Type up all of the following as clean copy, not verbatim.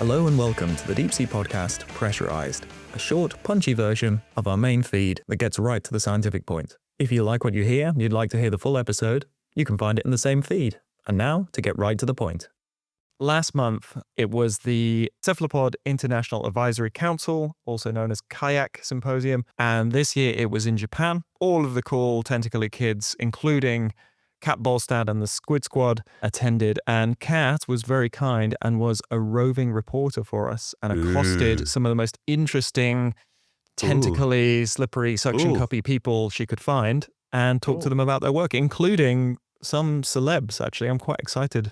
Hello and welcome to the Deep Sea podcast, Pressurized, a short, punchy version of our main feed that gets right to the scientific point. If you like what you hear and you'd like to hear the full episode, you can find it in the same feed. And now, to get right to the point. Last month, it was the Cephalopod International Advisory Council, also known as Kayak Symposium, and this year it was in Japan. All of the cool tentacly kids, including Kat Bolstad and the Squid Squad, attended, and Kat was very kind and was a roving reporter for us and accosted some of the most interesting tentacly, slippery, suction cuppy people she could find and talked to them about their work, including some celebs, actually. I'm quite excited.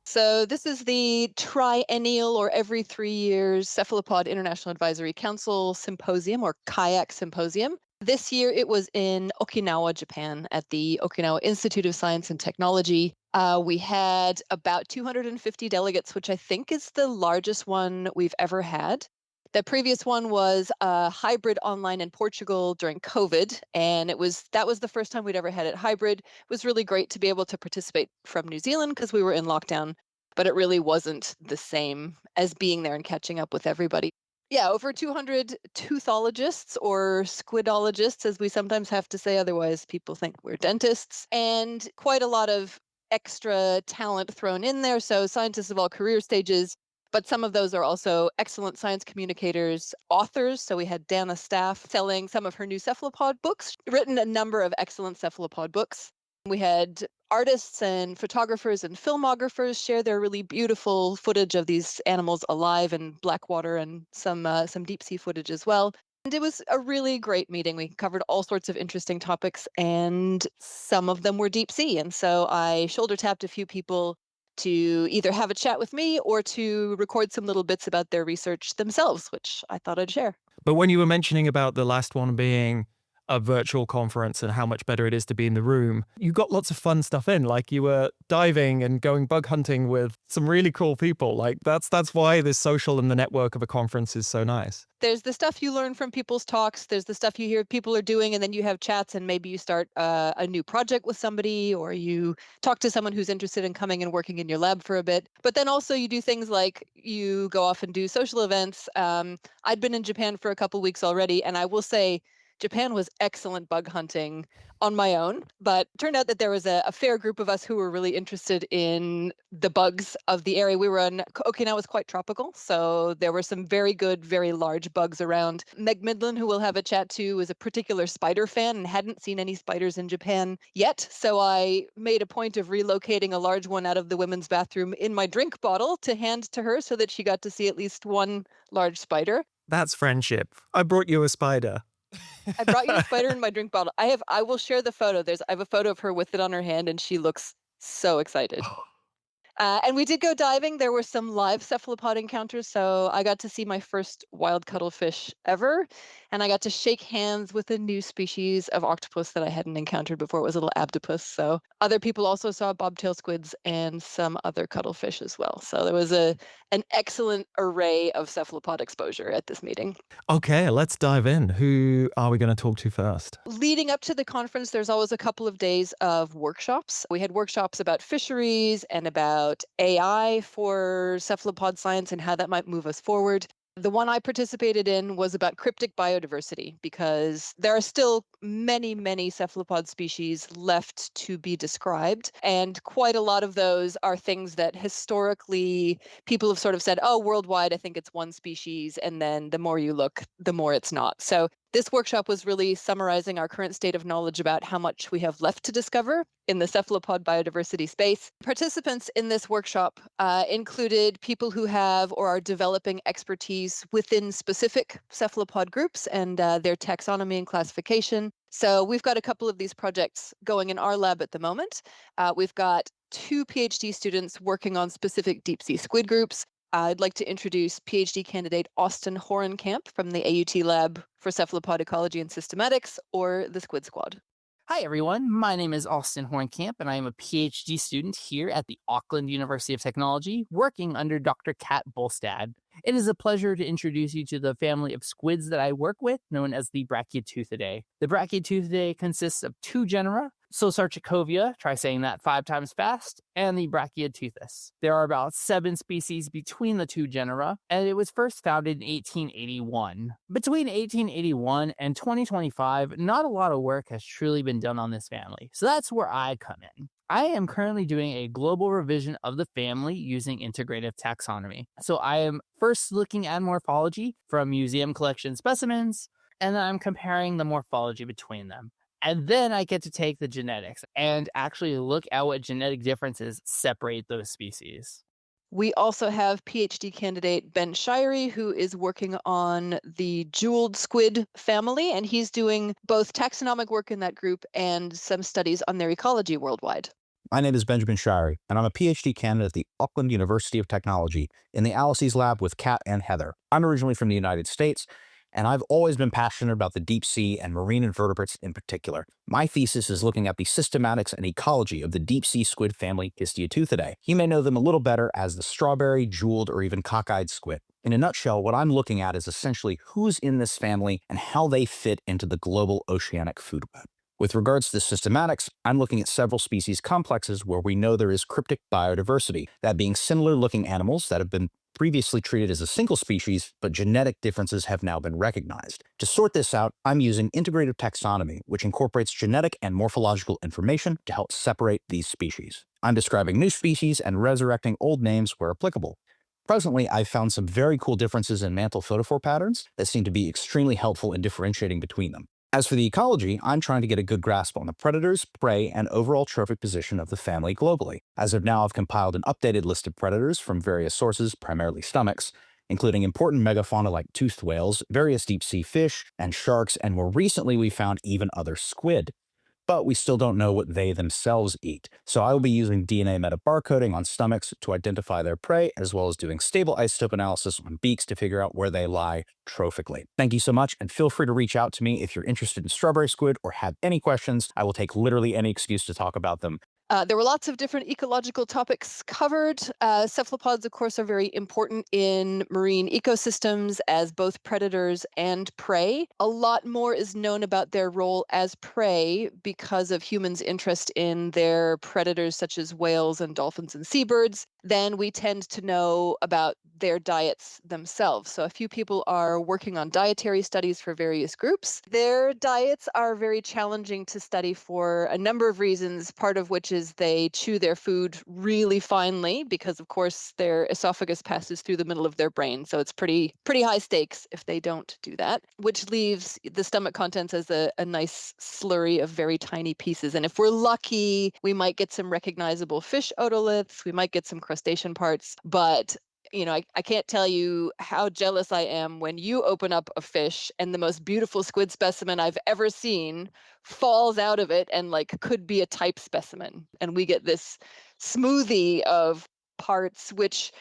So this is the triennial or every 3 years Cephalopod International Advisory Council Symposium or Kayak Symposium. This year it was in Okinawa, Japan at the Okinawa Institute of Science and Technology. We had about 250 delegates, which I think is the largest one we've ever had. The previous one was a hybrid online in Portugal during COVID, and that was the first time we'd ever had it hybrid. It was really great to be able to participate from New Zealand because we were in lockdown, but it really wasn't the same as being there and catching up with everybody. Yeah, over 200 toothologists or squidologists, as we sometimes have to say, otherwise people think we're dentists, and quite a lot of extra talent thrown in there. So scientists of all career stages, but some of those are also excellent science communicators, authors. So we had Dana Staff selling some of her new cephalopod books, written a number of excellent cephalopod books. We had artists and photographers and filmographers share their really beautiful footage of these animals alive in black water and some deep sea footage as well. And it was a really great meeting. We covered all sorts of interesting topics, and some of them were deep sea. And so I shoulder tapped a few people to either have a chat with me or to record some little bits about their research themselves, which I thought I'd share. But when you were mentioning about the last one being a virtual conference and how much better it is to be in the room, you got lots of fun stuff in, like you were diving and going bug hunting with some really cool people. Like that's why this social and the network of a conference is so nice. There's the stuff you learn from people's talks. There's the stuff you hear people are doing, and then you have chats, and maybe you start a new project with somebody, or you talk to someone who's interested in coming and working in your lab for a bit. But then also you do things like you go off and do social events. I'd been in Japan for a couple weeks already, and I will say Japan was excellent bug hunting on my own, but it turned out that there was a fair group of us who were really interested in the bugs of the area. We were in Okinawa, was quite tropical, so there were some very good, very large bugs around. Meg Midland, who we'll have a chat to, was a particular spider fan and hadn't seen any spiders in Japan yet, so I made a point of relocating a large one out of the women's bathroom in my drink bottle to hand to her so that she got to see at least one large spider. That's friendship. I brought you a spider. I brought you a spider in my drink bottle. I will share the photo. I have a photo of her with it on her hand, and she looks so excited. And we did go diving. There were some live cephalopod encounters. So I got to see my first wild cuttlefish ever. And I got to shake hands with a new species of octopus that I hadn't encountered before. It was a little abdopus. So other people also saw bobtail squids and some other cuttlefish as well. So there was an excellent array of cephalopod exposure at this meeting. Okay, let's dive in. Who are we going to talk to first? Leading up to the conference, there's always a couple of days of workshops. We had workshops about fisheries and about AI for cephalopod science and how that might move us forward. The one I participated in was about cryptic biodiversity, because there are still many, many cephalopod species left to be described. And quite a lot of those are things that historically people have sort of said, oh, worldwide, I think it's one species. And then the more you look, the more it's not. So this workshop was really summarizing our current state of knowledge about how much we have left to discover in the cephalopod biodiversity space. Participants in this workshop included people who have or are developing expertise within specific cephalopod groups and their taxonomy and classification. So we've got a couple of these projects going in our lab at the moment. We've got 2 PhD students working on specific deep sea squid groups. I'd like to introduce PhD candidate Austin Horenkamp from the AUT Lab for Cephalopod Ecology and Systematics, or the Squid Squad. Hi, everyone. My name is Austin Horenkamp, and I am a PhD student here at the Auckland University of Technology, working under Dr. Kat Bolstad. It is a pleasure to introduce you to the family of squids that I work with, known as the Brachyteuthidae. The Brachyteuthidae consists of two genera, Sarcicovia, try saying that 5 times fast, and the Brachyteuthis. There are about 7 species between the two genera, and it was first founded in 1881. Between 1881 and 2025, not a lot of work has truly been done on this family, so that's where I come in. I am currently doing a global revision of the family using integrative taxonomy. So I am first looking at morphology from museum collection specimens, and then I'm comparing the morphology between them. And then I get to take the genetics and actually look at what genetic differences separate those species. We also have PhD candidate Ben Shirey, who is working on the jeweled squid family, and he's doing both taxonomic work in that group and some studies on their ecology worldwide. My name is Benjamin Shirey, and I'm a PhD candidate at the Auckland University of Technology in the Alice's lab with Kat and Heather. I'm originally from the United States, and I've always been passionate about the deep sea and marine invertebrates in particular. My thesis is looking at the systematics and ecology of the deep sea squid family Histioteuthidae. You may know them a little better as the strawberry, jeweled, or even cockeyed squid. In a nutshell, what I'm looking at is essentially who's in this family and how they fit into the global oceanic food web. With regards to the systematics, I'm looking at several species complexes where we know there is cryptic biodiversity, that being similar-looking animals that have been previously treated as a single species, but genetic differences have now been recognized. To sort this out, I'm using integrative taxonomy, which incorporates genetic and morphological information to help separate these species. I'm describing new species and resurrecting old names where applicable. Presently, I've found some very cool differences in mantle photophore patterns that seem to be extremely helpful in differentiating between them. As for the ecology, I'm trying to get a good grasp on the predators, prey, and overall trophic position of the family globally. As of now, I've compiled an updated list of predators from various sources, primarily stomachs, including important megafauna like toothed whales, various deep-sea fish, and sharks, and more recently we found even other squid. But we still don't know what they themselves eat. So I will be using DNA metabarcoding on stomachs to identify their prey, as well as doing stable isotope analysis on beaks to figure out where they lie trophically. Thank you so much, and feel free to reach out to me if you're interested in strawberry squid or have any questions. I will take literally any excuse to talk about them. There were lots of different ecological topics covered. Cephalopods, of course, are very important in marine ecosystems as both predators and prey. A lot more is known about their role as prey because of humans' interest in their predators, such as whales and dolphins and seabirds, than we tend to know about their diets themselves. So a few people are working on dietary studies for various groups. Their diets are very challenging to study for a number of reasons, part of which is they chew their food really finely because, of course, their esophagus passes through the middle of their brain. So it's pretty high stakes if they don't do that, which leaves the stomach contents as a nice slurry of very tiny pieces. And if we're lucky, we might get some recognizable fish otoliths, we might get some crustacean parts, but I can't tell you how jealous I am when you open up a fish and the most beautiful squid specimen I've ever seen falls out of it and could be a type specimen. And we get this smoothie of parts, which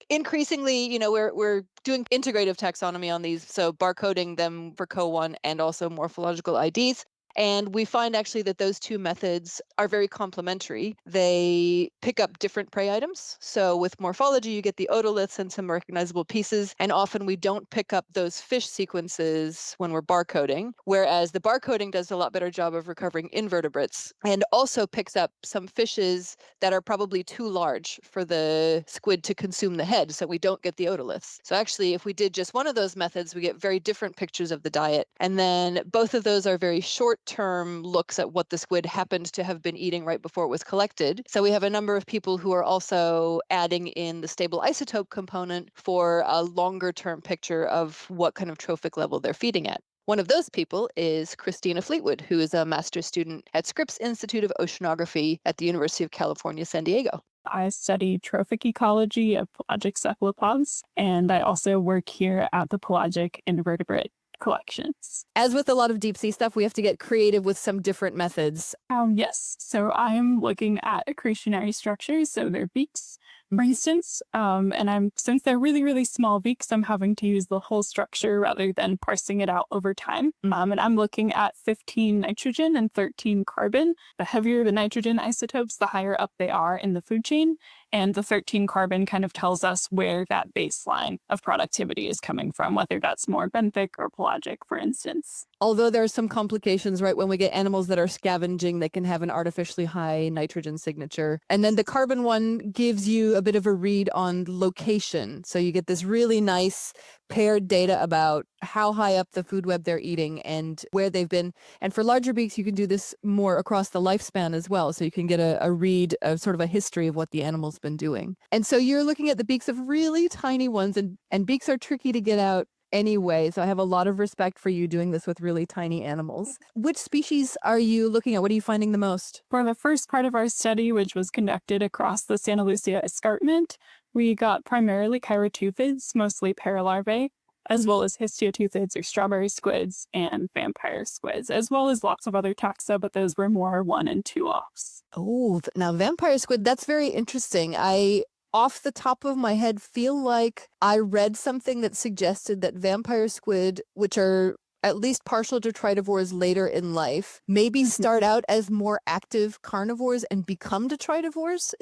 increasingly, we're doing integrative taxonomy on these, so barcoding them for CO1 and also morphological IDs. And we find actually that those two methods are very complementary. They pick up different prey items. So with morphology, you get the otoliths and some recognizable pieces. And often we don't pick up those fish sequences when we're barcoding, whereas the barcoding does a lot better job of recovering invertebrates and also picks up some fishes that are probably too large for the squid to consume the head. So we don't get the otoliths. So actually, if we did just one of those methods, we get very different pictures of the diet. And then both of those are very short-term looks at what the squid happened to have been eating right before it was collected. So we have a number of people who are also adding in the stable isotope component for a longer-term picture of what kind of trophic level they're feeding at. One of those people is Christina Fleetwood, who is a master's student at Scripps Institute of Oceanography at the University of California, San Diego. I study trophic ecology of pelagic cephalopods, and I also work here at the pelagic invertebrate collections. As with a lot of deep sea stuff, we have to get creative with some different methods. Yes, so I'm looking at accretionary structures, so their beaks, For instance, since they're really, really small beaks, I'm having to use the whole structure rather than parsing it out over time. And I'm looking at 15 nitrogen and 13 carbon. The heavier the nitrogen isotopes, the higher up they are in the food chain. And the 13 carbon kind of tells us where that baseline of productivity is coming from, whether that's more benthic or pelagic, for instance. Although there are some complications, right? When we get animals that are scavenging, they can have an artificially high nitrogen signature. And then the carbon one gives you a bit of a read on location. So you get this really nice paired data about how high up the food web they're eating and where they've been. And for larger beaks, you can do this more across the lifespan as well. So you can get a read of sort of a history of what the animal's been doing. And so you're looking at the beaks of really tiny ones, and beaks are tricky to get out anyway. So I have a lot of respect for you doing this with really tiny animals. Which species are you looking at? What are you finding the most? For the first part of our study, which was conducted across the Santa Lucia escarpment, we got primarily chirotuthids, mostly paralarvae, as well as histiotuthids or strawberry squids and vampire squids, as well as lots of other taxa, but those were more 1 and 2 offs. Oh, now vampire squid, that's very interesting. I, off the top of my head, feel like I read something that suggested that vampire squid, which are at least partial detritivores later in life, maybe start out as more active carnivores and become detritivores.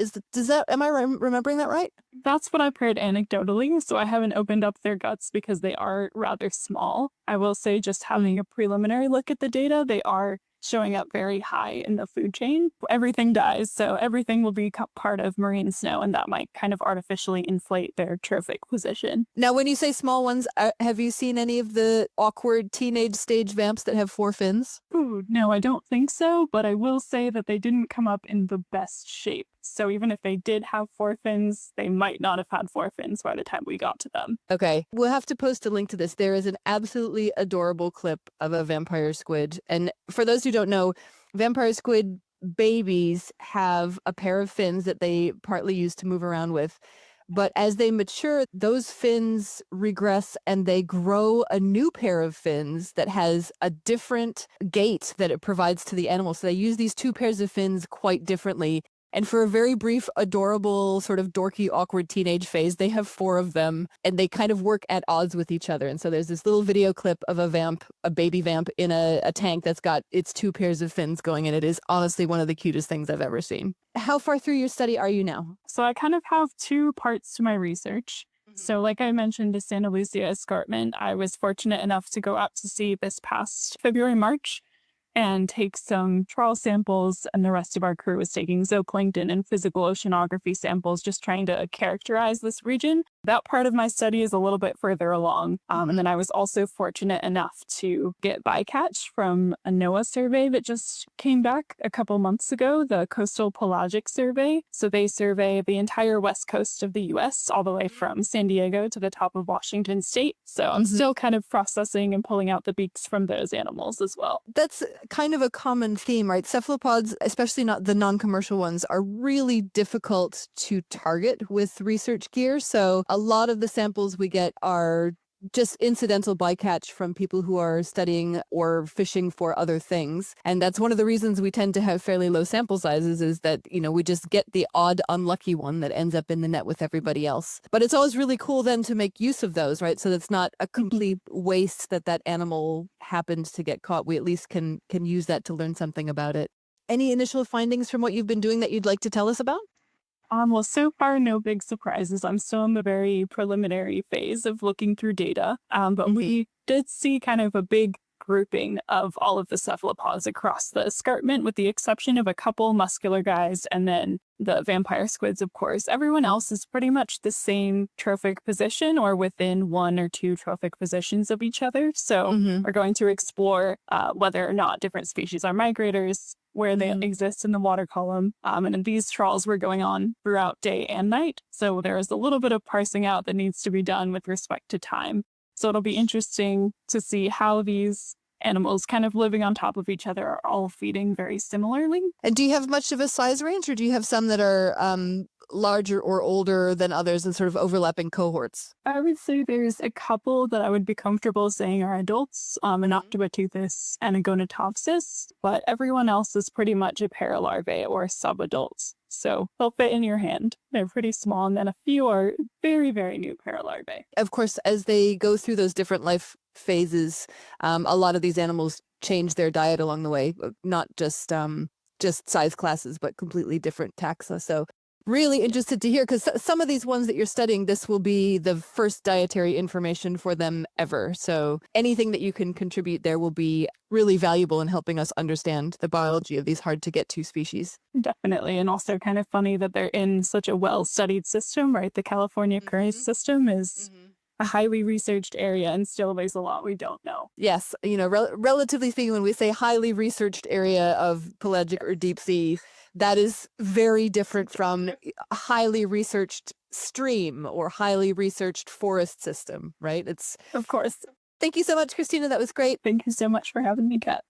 Am I remembering that right? That's what I've heard anecdotally, so I haven't opened up their guts because they are rather small. I will say, just having a preliminary look at the data, they are showing up very high in the food chain. Everything dies, so everything will be part of marine snow, and that might kind of artificially inflate their trophic position. Now, when you say small ones, have you seen any of the awkward teenage stage vamps that have 4 fins? Ooh, no, I don't think so, but I will say that they didn't come up in the best shape. So even if they did have 4 fins, they might not have had 4 fins by the time we got to them. Okay, we'll have to post a link to this. There is an absolutely adorable clip of a vampire squid. And for those who don't know, vampire squid babies have a pair of fins that they partly use to move around with. But as they mature, those fins regress and they grow a new pair of fins that has a different gait that it provides to the animal. So they use these 2 pairs of fins quite differently. And for a very brief, adorable, sort of dorky, awkward teenage phase, they have 4 of them, and they kind of work at odds with each other. And so there's this little video clip of a baby vamp in a tank that's got its 2 pairs of fins going, and it is honestly one of the cutest things I've ever seen. How far through your study are you now? So I kind of have 2 parts to my research. So like I mentioned, the Santa Lucia escarpment, I was fortunate enough to go out to sea this past February, March, and take some trawl samples, and the rest of our crew was taking zooplankton and physical oceanography samples, just trying to characterize this region. That part of my study is a little bit further along. And then I was also fortunate enough to get bycatch from a NOAA survey that just came back a couple months ago, the Coastal Pelagic Survey. So they survey the entire west coast of the US, all the way from San Diego to the top of Washington state. So I'm still kind of processing and pulling out the beaks from those animals as well. That's kind of a common theme, right? Cephalopods, especially not the non-commercial ones, are really difficult to target with research gear. So a lot of the samples we get are just incidental bycatch from people who are studying or fishing for other things. And that's one of the reasons we tend to have fairly low sample sizes, is that, we just get the odd unlucky one that ends up in the net with everybody else. But it's always really cool then to make use of those, right? So that's not a complete waste that animal happened to get caught. We at least can use that to learn something about it. Any initial findings from what you've been doing that you'd like to tell us about? Well, so far, no big surprises. I'm still in the very preliminary phase of looking through data, but we did see kind of a big grouping of all of the cephalopods across the escarpment, with the exception of a couple muscular guys and then the vampire squids, of course. Everyone else is pretty much the same trophic position or within 1 or 2 trophic positions of each other. So we're going to explore whether or not different species are migrators, where they exist in the water column. And these trawls were going on throughout day and night. So there is a little bit of parsing out that needs to be done with respect to time. So it'll be interesting to see how these animals kind of living on top of each other are all feeding very similarly. And do you have much of a size range, or do you have some that are larger or older than others and sort of overlapping cohorts? I would say there's a couple that I would be comfortable saying are adults, an octopuses and a gonatopsis, but everyone else is pretty much a paralarvae or subadults. So they'll fit in your hand. They're pretty small. And then a few are very, very new paralarvae. Of course, as they go through those different life phases, a lot of these animals change their diet along the way, not just size classes, but completely different taxa. So really interested to hear, because some of these ones that you're studying, this will be the first dietary information for them ever. So anything that you can contribute there will be really valuable in helping us understand the biology of these hard to get to species. Definitely. And also kind of funny that they're in such a well-studied system, right? The California curry system is a highly researched area, and still there's a lot we don't know. Yes, relatively speaking, when we say highly researched area of pelagic or deep sea, that is very different from a highly researched stream or highly researched forest system, right? Of course. Thank you so much, Christina. That was great. Thank you so much for having me, Kat.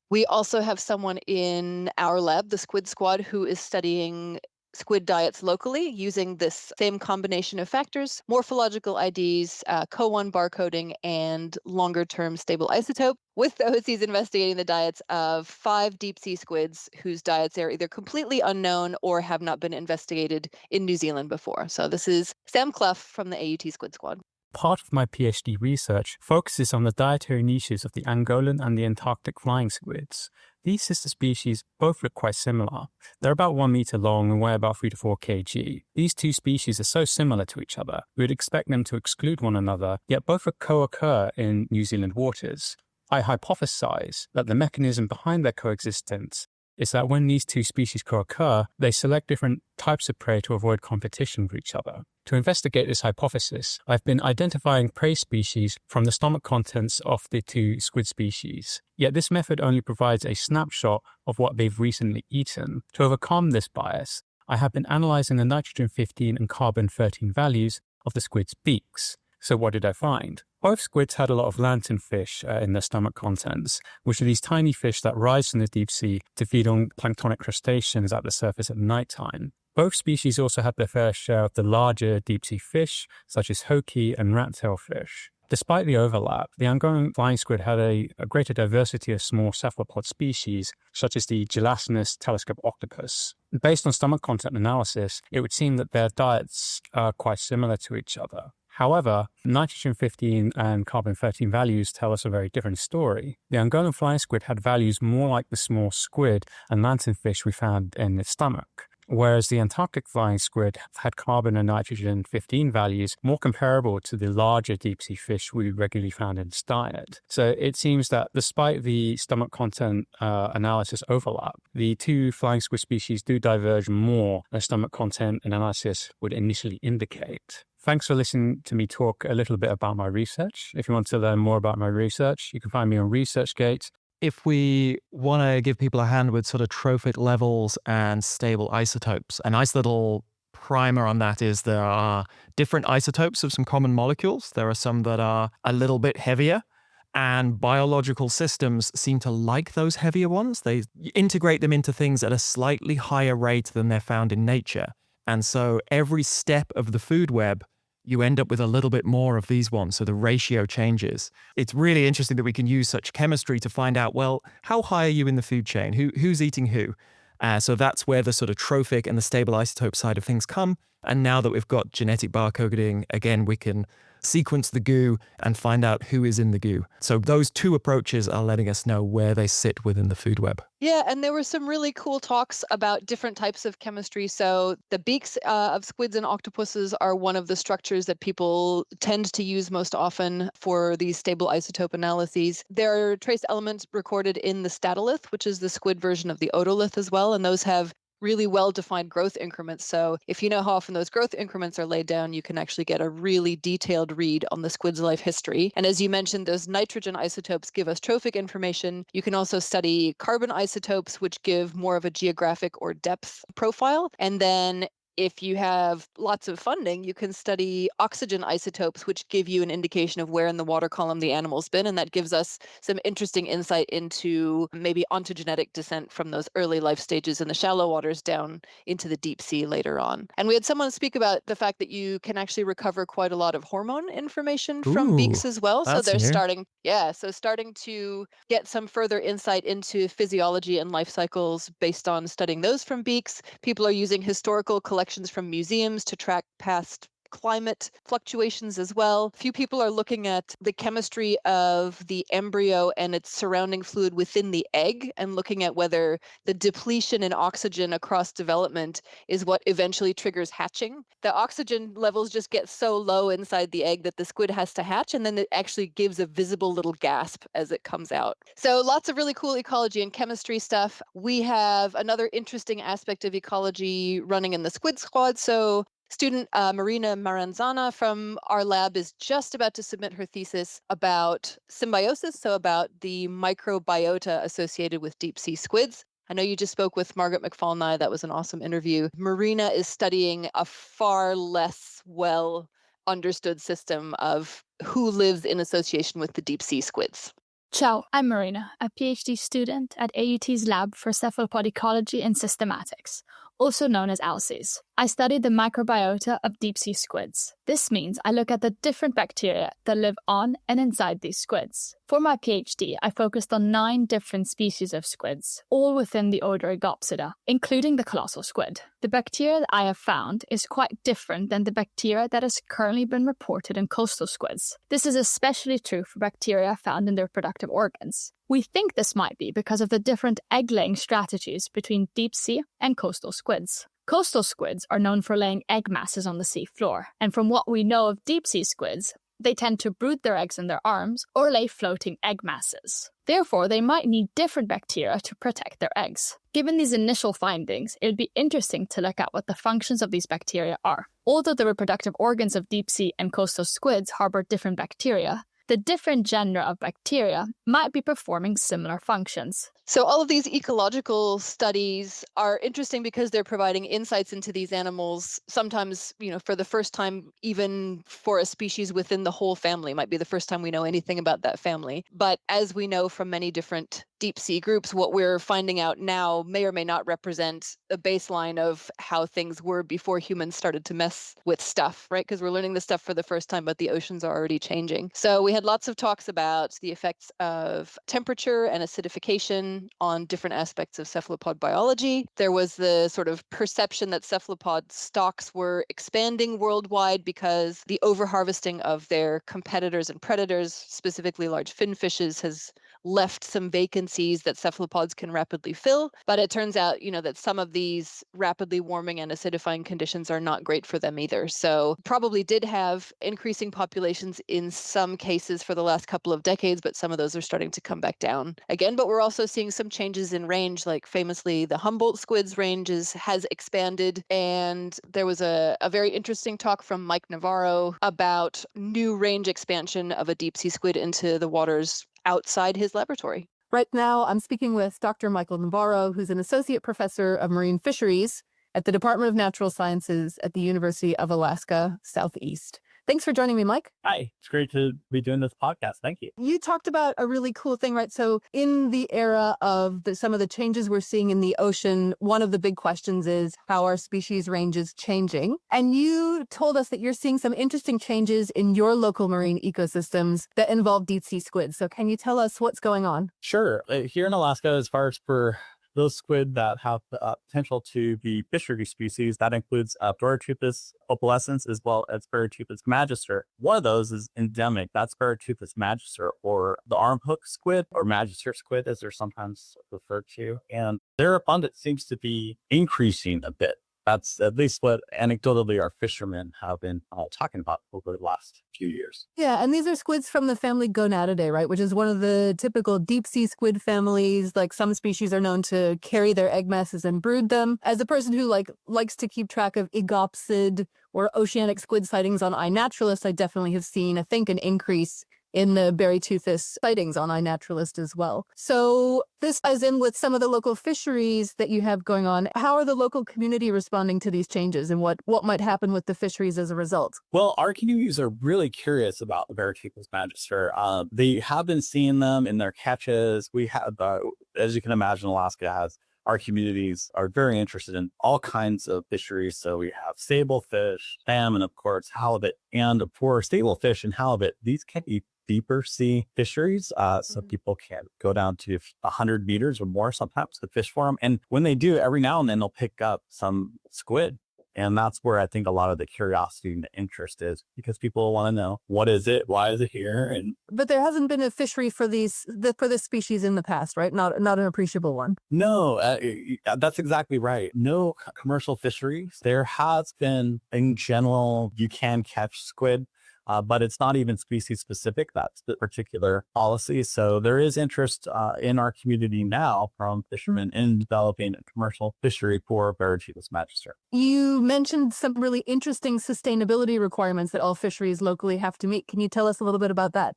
We also have someone in our lab, the Squid Squad, who is studying squid diets locally using this same combination of factors: morphological IDs, CO1 barcoding, and longer-term stable isotope. With those, he's investigating the diets of 5 deep-sea squids whose diets are either completely unknown or have not been investigated in New Zealand before. So this is Sam Clough from the AUT Squid Squad. Part of my PhD research focuses on the dietary niches of the Angolan and the Antarctic flying squids. These sister species both look quite similar. They're about 1 meter long and weigh about 3 to 4 kg. These two species are so similar to each other, we would expect them to exclude one another, yet both co-occur in New Zealand waters. I hypothesize that the mechanism behind their coexistence is that when these two species co-occur, they select different types of prey to avoid competition with each other. To investigate this hypothesis, I've been identifying prey species from the stomach contents of the two squid species. Yet this method only provides a snapshot of what they've recently eaten. To overcome this bias, I have been analyzing the nitrogen-15 and carbon-13 values of the squid's beaks. So what did I find? Both squids had a lot of lanternfish in their stomach contents, which are these tiny fish that rise from the deep sea to feed on planktonic crustaceans at the surface at night time. Both species also had their fair share of the larger deep-sea fish, such as hoki and rat-tail fish. Despite the overlap, the Angolan flying squid had a greater diversity of small cephalopod species, such as the gelatinous telescope octopus. Based on stomach content analysis, it would seem that their diets are quite similar to each other. However, nitrogen-15 and carbon-13 values tell us a very different story. The Angolan flying squid had values more like the small squid and lanternfish we found in its stomach, whereas the Antarctic flying squid had carbon and nitrogen-15 values more comparable to the larger deep-sea fish we regularly found in its diet. So it seems that despite the stomach content analysis overlap, the two flying squid species do diverge more than stomach content analysis would initially indicate. Thanks for listening to me talk a little bit about my research. If you want to learn more about my research, you can find me on ResearchGate. If we want to give people a hand with sort of trophic levels and stable isotopes, a nice little primer on that is there are different isotopes of some common molecules. There are some that are a little bit heavier, and biological systems seem to like those heavier ones. They integrate them into things at a slightly higher rate than they're found in nature. And so every step of the food web, you end up with a little bit more of these ones, so the ratio changes. It's really interesting that we can use such chemistry to find out, well, how high are you in the food chain? Who's eating who? So that's where the sort of trophic and the stable isotope side of things come. And now that we've got genetic barcoding, again, we can sequence the goo and find out who is in the goo. So those two approaches are letting us know where they sit within the food web. Yeah, and there were some really cool talks about different types of chemistry. So the beaks of squids and octopuses are one of the structures that people tend to use most often for these stable isotope analyses. There are trace elements recorded in the statolith, which is the squid version of the otolith as well, and those have really well-defined growth increments. So if you know how often those growth increments are laid down, you can actually get a really detailed read on the squid's life history. And as you mentioned, those nitrogen isotopes give us trophic information. You can also study carbon isotopes, which give more of a geographic or depth profile. And then if you have lots of funding, you can study oxygen isotopes, which give you an indication of where in the water column the animal's been. And that gives us some interesting insight into maybe ontogenetic descent from those early life stages in the shallow waters down into the deep sea later on. And we had someone speak about the fact that you can actually recover quite a lot of hormone information from beaks as well. So that's they're new. starting to get some further insight into physiology and life cycles based on studying those from beaks. People are using historical collections from museums to track past climate fluctuations as well. Few people are looking at the chemistry of the embryo and its surrounding fluid within the egg and looking at whether the depletion in oxygen across development is what eventually triggers hatching. The oxygen levels just get so low inside the egg that the squid has to hatch, and then it actually gives a visible little gasp as it comes out. So lots of really cool ecology and chemistry stuff. We have another interesting aspect of ecology running in the squid squad. So student Marina Maranzana from our lab is just about to submit her thesis about symbiosis, so about the microbiota associated with deep sea squids. I know you just spoke with Margaret McFall-Nye. That was an awesome interview. Marina is studying a far less well understood system of who lives in association with the deep sea squids. Ciao, I'm Marina, a PhD student at AUT's Lab for Cephalopod Ecology and Systematics, also known as ALSES. I study the microbiota of deep-sea squids. This means I look at the different bacteria that live on and inside these squids. For my PhD, I focused on 9 different species of squids, all within the order Egopsida, including the colossal squid. The bacteria that I have found is quite different than the bacteria that has currently been reported in coastal squids. This is especially true for bacteria found in their reproductive organs. We think this might be because of the different egg-laying strategies between deep-sea and coastal squids. Coastal squids are known for laying egg masses on the sea floor, and from what we know of deep-sea squids, they tend to brood their eggs in their arms or lay floating egg masses. Therefore, they might need different bacteria to protect their eggs. Given these initial findings, it would be interesting to look at what the functions of these bacteria are. Although the reproductive organs of deep-sea and coastal squids harbor different bacteria, the different genera of bacteria might be performing similar functions. So all of these ecological studies are interesting because they're providing insights into these animals, sometimes, for the first time, even for a species within the whole family. It might be the first time we know anything about that family. But as we know from many different deep sea groups, what we're finding out now may or may not represent a baseline of how things were before humans started to mess with stuff, right? Because we're learning this stuff for the first time, but the oceans are already changing. So we had lots of talks about the effects of temperature and acidification on different aspects of cephalopod biology. There was the sort of perception that cephalopod stocks were expanding worldwide because the overharvesting of their competitors and predators, specifically large finfishes, has left some vacancies that cephalopods can rapidly fill. But it turns out, that some of these rapidly warming and acidifying conditions are not great for them either. So probably did have increasing populations in some cases for the last couple of decades, but some of those are starting to come back down again. But we're also seeing some changes in range, like famously the Humboldt squid's range has expanded. And there was a very interesting talk from Mike Navarro about new range expansion of a deep sea squid into the waters outside his laboratory. Right now, I'm speaking with Dr. Michael Navarro, who's an associate professor of marine fisheries at the Department of Natural Sciences at the University of Alaska Southeast. Thanks for joining me, Mike. Hi, it's great to be doing this podcast. Thank you. You talked about a really cool thing, right? So in the era of some of the changes we're seeing in the ocean, one of the big questions is how our species range is changing. And you told us that you're seeing some interesting changes in your local marine ecosystems that involve deep sea squids. So can you tell us what's going on? Sure. Here in Alaska, as far as for those squid that have the potential to be fishery species, that includes Parotopus opalescens as well as Parotopus magister. One of those is endemic. That's Parotopus magister, or the armhook squid, or magister squid, as they're sometimes referred to. And their abundance seems to be increasing a bit. That's at least what anecdotally our fishermen have been talking about over the last few years. Yeah, and these are squids from the family Gonatidae, right? Which is one of the typical deep sea squid families. Like some species are known to carry their egg masses and brood them. As a person who likes to keep track of Egopsid or oceanic squid sightings on iNaturalist, I definitely have seen, I think, an increase in the Berrytoothus sightings on iNaturalist as well. So this ties in with some of the local fisheries that you have going on. How are the local community responding to these changes, and what might happen with the fisheries as a result? Well, our communities are really curious about the Berrytoothus magister. They have been seeing them in their catches. We have, as you can imagine, Alaska has, our communities are very interested in all kinds of fisheries. So we have sablefish, salmon, of course, halibut. And for sablefish and halibut, these can be deeper sea fisheries. So people can go down to 100 meters or more sometimes to fish for them. And when they do, every now and then they'll pick up some squid. And that's where I think a lot of the curiosity and the interest is, because people want to know, what is it? Why is it here? But there hasn't been a fishery for this species in the past, right? Not an appreciable one. No, that's exactly right. No commercial fisheries. There has been, in general, you can catch squid, but it's not even species specific. That's the particular policy. So there is interest in our community now from fishermen in developing a commercial fishery for Berrytoothus magister. You mentioned some really interesting sustainability requirements that all fisheries locally have to meet. Can you tell us a little bit about that?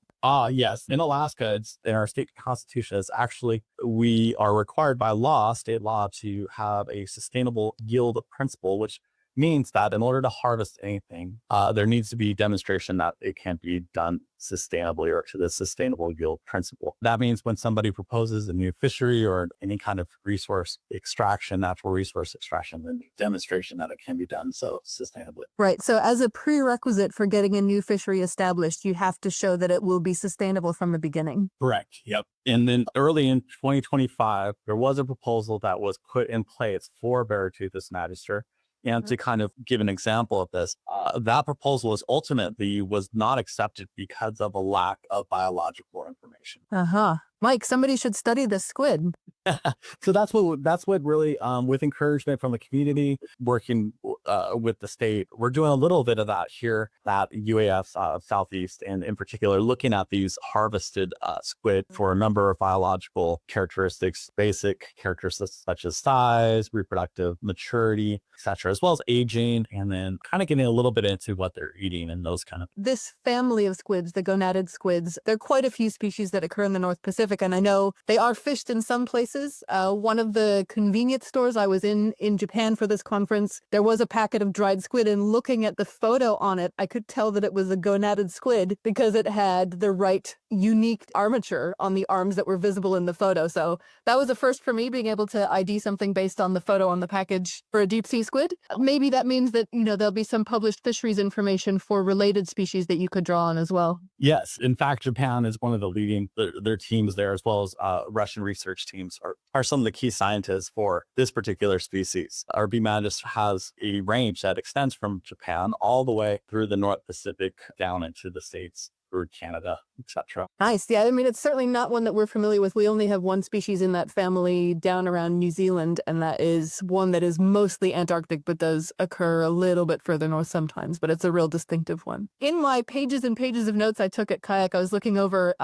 Yes. In Alaska, it's in our state constitution, is actually, we are required by law, state law, to have a sustainable yield principle, which means that in order to harvest anything, there needs to be demonstration that it can be done sustainably, or to the sustainable yield principle. That means when somebody proposes a new fishery or any kind of resource extraction, natural resource extraction, then demonstration that it can be done so sustainably. Right. So as a prerequisite for getting a new fishery established, you have to show that it will be sustainable from the beginning. Correct. Yep. And then early in 2025, there was a proposal that was put in place for Berrytoothus magister. And to kind of give an example of this, that proposal was not accepted because of a lack of biological information. Mike, somebody should study the squid. So that's what really, with encouragement from the community, working with the state, we're doing a little bit of that here at UAF Southeast, and in particular, looking at these harvested squid for a number of biological characteristics, basic characteristics such as size, reproductive maturity, etc., as well as aging, and then kind of getting a little bit into what they're eating and those kind of. This family of squids, the gonadid squids, there are quite a few species that occur in the North Pacific, and I know they are fished in some places. One of the convenience stores I was in Japan for this conference, there was a packet of dried squid, and looking at the photo on it, I could tell that it was a gonadid squid because it had the right unique armature on the arms that were visible in the photo. So that was a first for me, being able to ID something based on the photo on the package for a deep sea squid. Maybe that means that, there'll be some published fisheries information for related species that you could draw on as well. Yes. In fact, Japan is one of the leading, their teams there, as well as Russian research teams are some of the key scientists for this particular species. Our B. magis has a range that extends from Japan all the way through the North Pacific down into the States, through Canada, etc. Nice. Yeah, I mean, it's certainly not one that we're familiar with. We only have one species in that family down around New Zealand, and that is one that is mostly Antarctic, but does occur a little bit further north sometimes, but it's a real distinctive one. In my pages and pages of notes I took at Kayak, I was looking over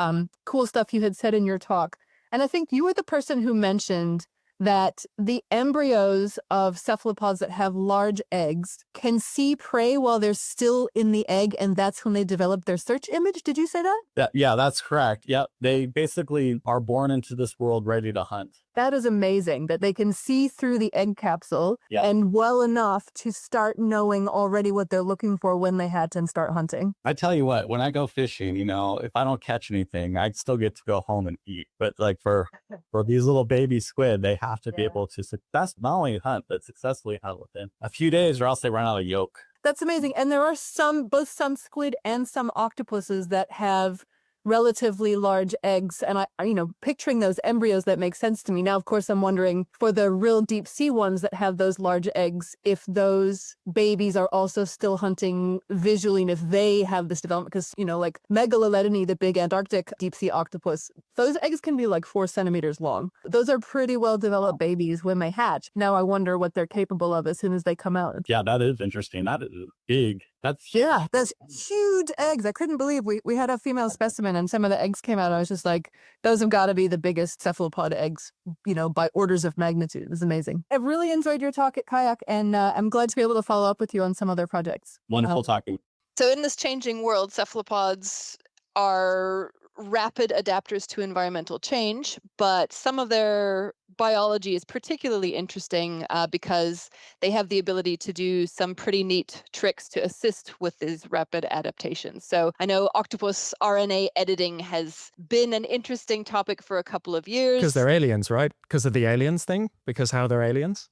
cool stuff you had said in your talk, and I think you were the person who mentioned that the embryos of cephalopods that have large eggs can see prey while they're still in the egg, and that's when they develop their search image. Did you say that? Yeah, that's correct. Yep. They basically are born into this world ready to hunt. That is amazing that they can see through the egg capsule and well enough to start knowing already what they're looking for when they hatch and start hunting. I tell you what, when I go fishing, if I don't catch anything, I still get to go home and eat. But like for these little baby squid, they have to be able to not only hunt, but successfully hunt within a few days, or else they run out of yolk. That's amazing. And there are both some squid and some octopuses that have relatively large eggs. And I picturing those embryos, that makes sense to me. Now, of course, I'm wondering for the real deep sea ones that have those large eggs, if those babies are also still hunting visually, and if they have this development, because, like Megaloletony, the big Antarctic deep sea octopus, those eggs can be like 4 centimeters long. Those are pretty well developed babies when they hatch. Now I wonder what they're capable of as soon as they come out. Yeah, that is interesting. That is big. That's huge eggs. I couldn't believe we had a female specimen and some of the eggs came out. I was just like, those have got to be the biggest cephalopod eggs, by orders of magnitude. It was amazing. I've really enjoyed your talk at Kayak, and I'm glad to be able to follow up with you on some other projects. Wonderful talking. So in this changing world, cephalopods are rapid adapters to environmental change, but some of their biology is particularly interesting because they have the ability to do some pretty neat tricks to assist with these rapid adaptations. So I know octopus RNA editing has been an interesting topic for a couple of years. Because they're aliens, right? Because of the aliens thing? Because how they're aliens?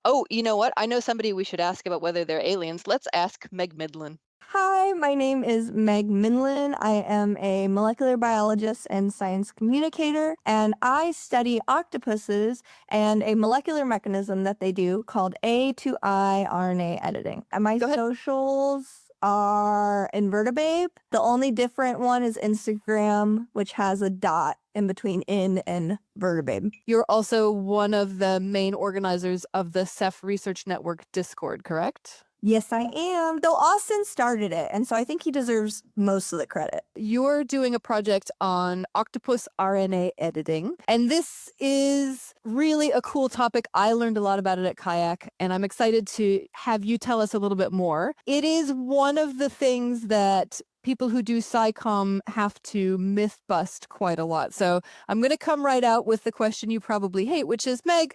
Oh, you know what? I know somebody we should ask about whether they're aliens. Let's ask Meg Midland. Hi, my name is Meg Minlin. I am a molecular biologist and science communicator, and I study octopuses and a molecular mechanism that they do called A to I RNA editing. And my socials are Invertebabe. The only different one is Instagram, which has a dot in between in and Vertebabe. You're also one of the main organizers of the Ceph Research Network Discord, correct? Yes, I am. Though Austin started it, and so I think he deserves most of the credit. You're doing a project on octopus RNA editing, and this is really a cool topic. I learned a lot about it at Kayak, and I'm excited to have you tell us a little bit more. It is one of the things that people who do SciComm have to myth bust quite a lot. So I'm going to come right out with the question you probably hate, which is, Meg,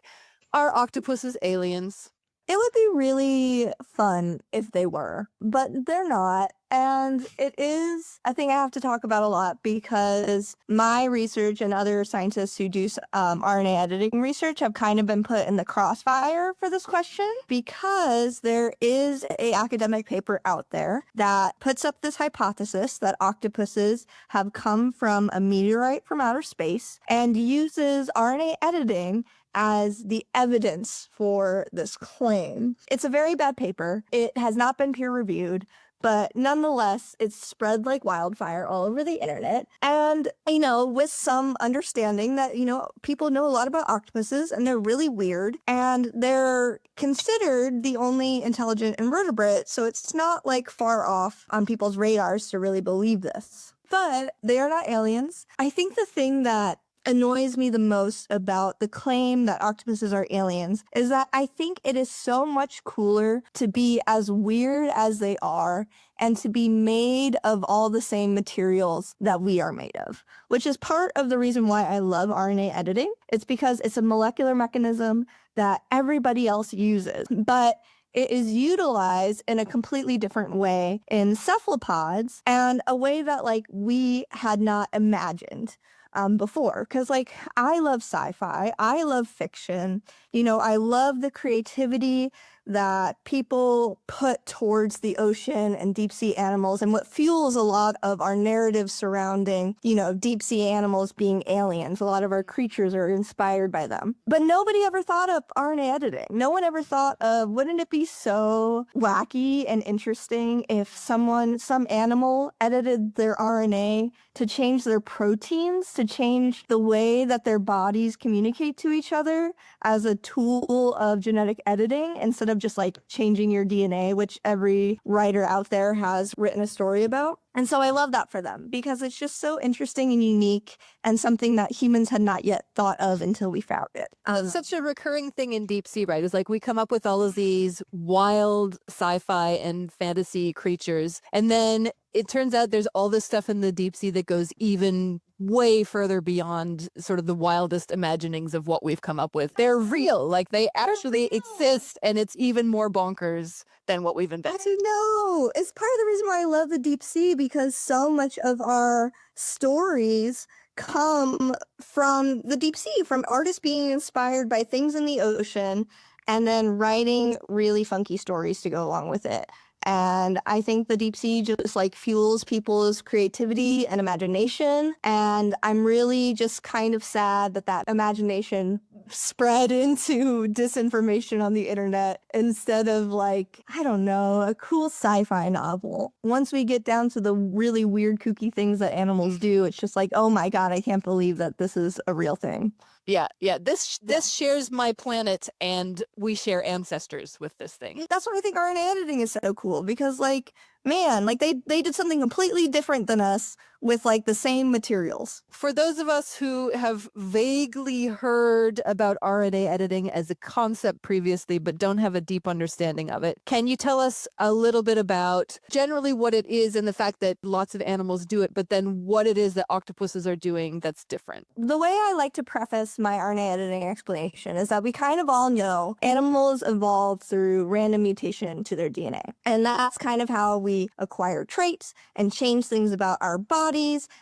are octopuses aliens? It would be really fun if they were, but they're not. And it is a thing I have to talk about a lot because my research and other scientists who do RNA editing research have kind of been put in the crossfire for this question because there is an academic paper out there that puts up this hypothesis that octopuses have come from a meteorite from outer space and uses RNA editing as the evidence for this claim. It's a very bad paper. It has not been peer reviewed, but nonetheless, it's spread like wildfire all over the internet. And, with some understanding that, people know a lot about octopuses and they're really weird and they're considered the only intelligent invertebrate. So it's not like far off on people's radars to really believe this. But they are not aliens. I think the thing that annoys me the most about the claim that octopuses are aliens is that I think it is so much cooler to be as weird as they are and to be made of all the same materials that we are made of, which is part of the reason why I love RNA editing. It's because it's a molecular mechanism that everybody else uses, but it is utilized in a completely different way in cephalopods and a way that we had not imagined before. Because I love sci-fi, I love fiction, I love the creativity that people put towards the ocean and deep sea animals and what fuels a lot of our narratives surrounding, deep sea animals being aliens. A lot of our creatures are inspired by them. But nobody ever thought of RNA editing. No one ever thought of, wouldn't it be so wacky and interesting if some animal edited their RNA to change their proteins, to change the way that their bodies communicate to each other as a tool of genetic editing instead of just changing your DNA, which every writer out there has written a story about. And so I love that for them because it's just so interesting and unique and something that humans had not yet thought of until we found it. Such a recurring thing in deep sea, right? Is we come up with all of these wild sci-fi and fantasy creatures, and then it turns out there's all this stuff in the deep sea that goes even way further beyond sort of the wildest imaginings of what we've come up with. They're real, they actually exist, and it's even more bonkers than what we've invented. I know. It's part of the reason why I love the deep sea because so much of our stories come from the deep sea, from artists being inspired by things in the ocean and then writing really funky stories to go along with it. And I think the deep sea just fuels people's creativity and imagination. And I'm really just kind of sad that imagination spread into disinformation on the internet instead of I don't know, a cool sci-fi novel. Once we get down to the really weird, kooky things that animals do, it's just oh my God, I can't believe that this is a real thing. Yeah. This shares my planet, and we share ancestors with this thing. That's why I think RNA editing is so cool because man, like they did something completely different than us with like the same materials. For those of us who have vaguely heard about RNA editing as a concept previously, but don't have a deep understanding of it, can you tell us a little bit about generally what it is and the fact that lots of animals do it, but then what it is that octopuses are doing that's different? The way I like to preface my RNA editing explanation is that we kind of all know animals evolved through random mutation to their DNA. And that's kind of how we acquire traits and change things about our bodies,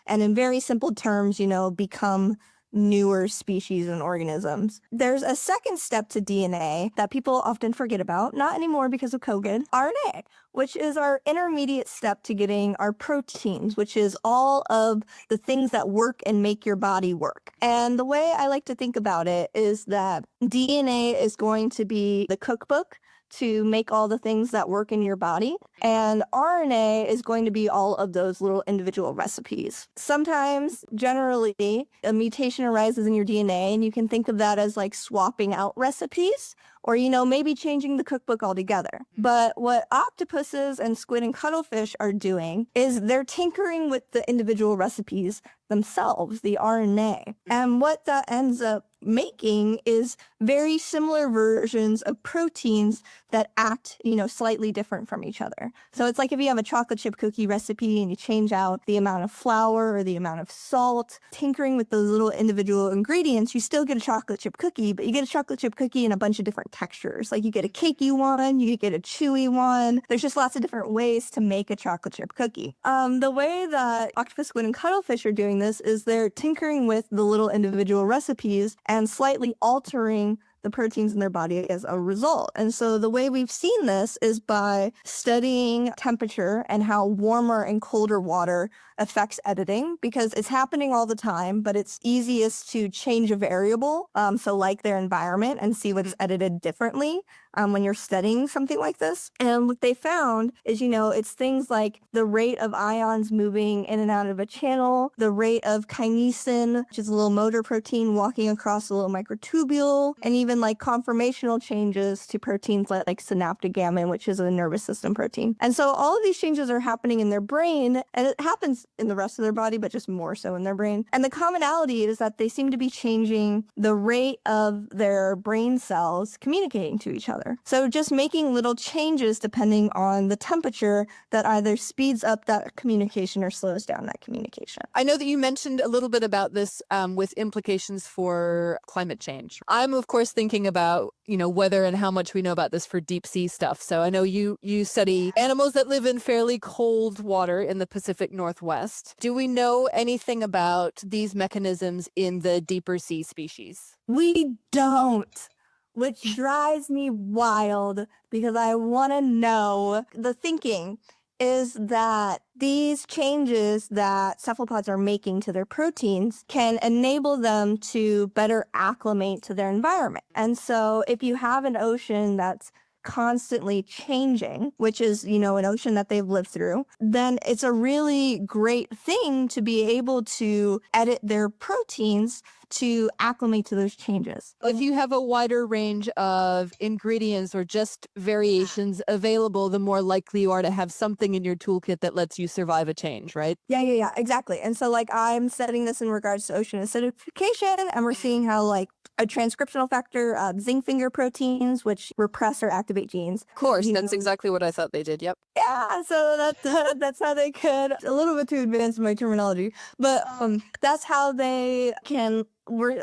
and in very simple terms, become newer species and organisms. There's a second step to DNA that people often forget about, not anymore because of COVID, RNA, which is our intermediate step to getting our proteins, which is all of the things that work and make your body work. And the way I like to think about it is that DNA is going to be the cookbook to make all the things that work in your body. And RNA is going to be all of those little individual recipes. Sometimes, generally, a mutation arises in your DNA, and you can think of that as like swapping out recipes, or, maybe changing the cookbook altogether. But what octopuses and squid and cuttlefish are doing is they're tinkering with the individual recipes themselves, the RNA. And what that ends up making is very similar versions of proteins that act, slightly different from each other. So it's like if you have a chocolate chip cookie recipe and you change out the amount of flour or the amount of salt, tinkering with those little individual ingredients, you still get a chocolate chip cookie, but you get a chocolate chip cookie in a bunch of different textures. Like you get a cakey one, you get a chewy one. There's just lots of different ways to make a chocolate chip cookie. The way that octopus, squid, and cuttlefish are doing this is they're tinkering with the little individual recipes and slightly altering the proteins in their body as a result. And so the way we've seen this is by studying temperature and how warmer and colder water affects editing, because it's happening all the time, but it's easiest to change a variable, so like their environment, and see what's edited differently when you're studying something like this. And what they found is, it's things like the rate of ions moving in and out of a channel, the rate of kinesin, which is a little motor protein walking across a little microtubule, and even like conformational changes to proteins like synaptogamma, which is a nervous system protein. And so all of these changes are happening in their brain, and it happens in the rest of their body, but just more so in their brain. And the commonality is that they seem to be changing the rate of their brain cells communicating to each other. So just making little changes depending on the temperature that either speeds up that communication or slows down that communication. I know that you mentioned a little bit about this with implications for climate change. I'm, of course, thinking about, whether and how much we know about this for deep sea stuff. So I know you study animals that live in fairly cold water in the Pacific Northwest. Do we know anything about these mechanisms in the deeper sea species? We don't, which drives me wild because I want to know. The thinking is that these changes that cephalopods are making to their proteins can enable them to better acclimate to their environment. And so if you have an ocean that's constantly changing, which is, an ocean that they've lived through, then it's a really great thing to be able to edit their proteins to acclimate to those changes. If you have a wider range of ingredients or just variations available, the more likely you are to have something in your toolkit that lets you survive a change, right? Yeah, exactly. And so I'm studying this in regards to ocean acidification, and we're seeing how a transcriptional factor, zinc finger proteins, which repress or activate genes. Of course, that's exactly what I thought they did. Yep. Yeah, so that's how they could. A little bit too advanced in my terminology, but that's how they can.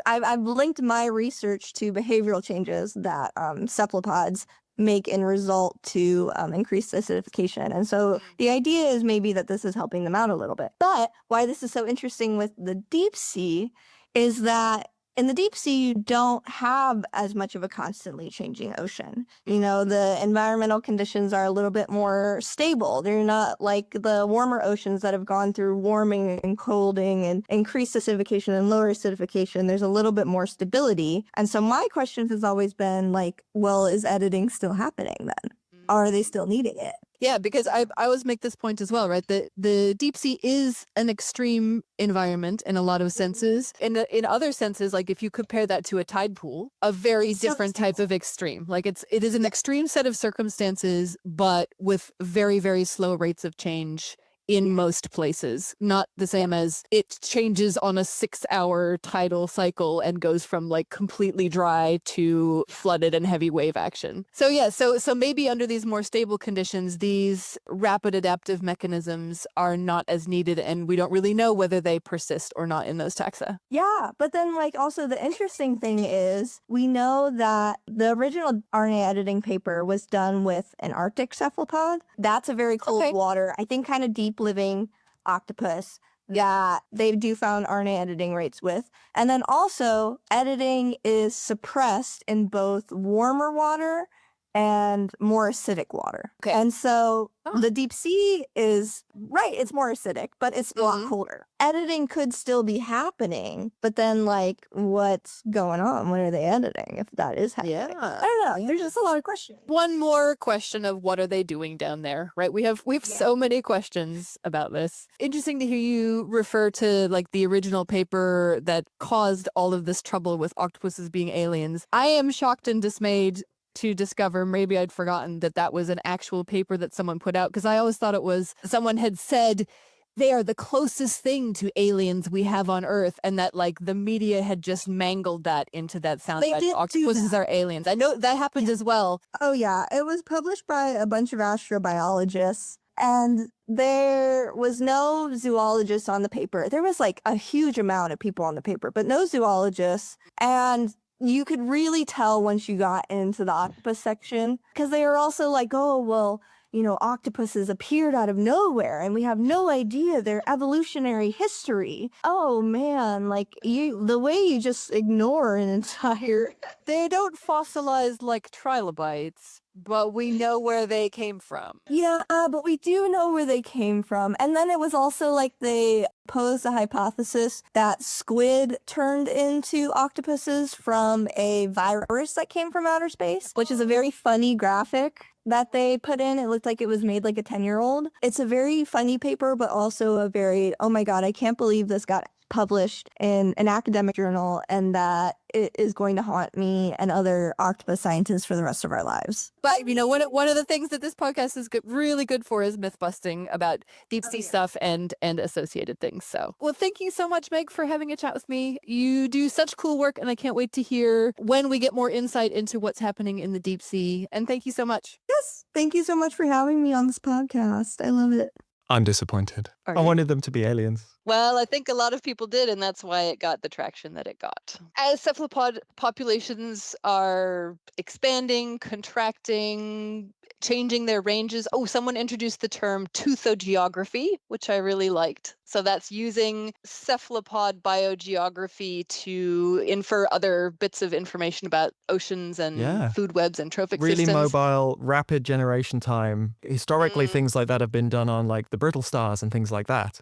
I've linked my research to behavioral changes that cephalopods make in result to increase acidification. And so the idea is maybe that this is helping them out a little bit. But why this is so interesting with the deep sea is that in the deep sea, you don't have as much of a constantly changing ocean. The environmental conditions are a little bit more stable. They're not like the warmer oceans that have gone through warming and colding and increased acidification and lower acidification. There's a little bit more stability. And so my question has always been well, is editing still happening then? Are they still needing it? Yeah, because I always make this point as well, right? The deep sea is an extreme environment in a lot of senses. In other senses, like if you compare that to a tide pool, a very different type of extreme. Like it is an extreme set of circumstances, but with very, very slow rates of change in most places. Not the same as it changes on a 6-hour tidal cycle and goes from like completely dry to flooded and heavy wave action. So yeah, so maybe under these more stable conditions, these rapid adaptive mechanisms are not as needed, and we don't really know whether they persist or not in those taxa. Yeah, but then like also the interesting thing is we know that the original RNA editing paper was done with an Arctic cephalopod. That's a very cold water, I think kind of deep living octopus that they do found RNA editing rates with. And then also editing is suppressed in both warmer water and more acidic water. Okay. And so the deep sea is, right, it's more acidic, but it's a lot colder. Editing could still be happening, but then like what's going on? What are they editing if that is happening? Yeah. I don't know. There's just a lot of questions. One more question of what are they doing down there, right? We have so many questions about this. Interesting to hear you refer to like the original paper that caused all of this trouble with octopuses being aliens. I am shocked and dismayed to discover, maybe I'd forgotten that was an actual paper that someone put out, because I always thought it was someone had said they are the closest thing to aliens we have on Earth, and that like the media had just mangled that into that sound They that did do octopuses that. are aliens. I know that happened as well. Oh yeah, it was published by a bunch of astrobiologists, and there was no zoologists on the paper. There was like a huge amount of people on the paper, but no zoologists. And you could really tell once you got into the octopus section, because they were also like, oh, well, you know, octopuses appeared out of nowhere and we have no idea their evolutionary history. Oh man, like the way you just ignore an entire... They don't fossilize like trilobites, but we know where they came from. Yeah, but we do know where they came from. And then it was also like they posed a hypothesis that squid turned into octopuses from a virus that came from outer space, which is a very funny graphic that they put in. It looked like it was made like a 10-year-old. It's a very funny paper, but also a very, oh my God, I can't believe this got published in an academic journal and that it is going to haunt me and other octopus scientists for the rest of our lives. But, you know, one of the things that this podcast is really good for is myth busting about deep sea stuff and associated things. So, well, thank you so much, Meg, for having a chat with me. You do such cool work, and I can't wait to hear when we get more insight into what's happening in the deep sea. And thank you so much. Yes, thank you so much for having me on this podcast. I love it. I'm disappointed. Are I you? wanted them to be aliens. Well, I think a lot of people did, and that's why it got the traction that it got. As cephalopod populations are expanding, contracting, changing their ranges. Oh, someone introduced the term teuthogeography, which I really liked. So that's using cephalopod biogeography to infer other bits of information about oceans and food webs and trophic Really systems. mobile, rapid generation time. Historically, things like that have been done on like the brittle stars and things like that.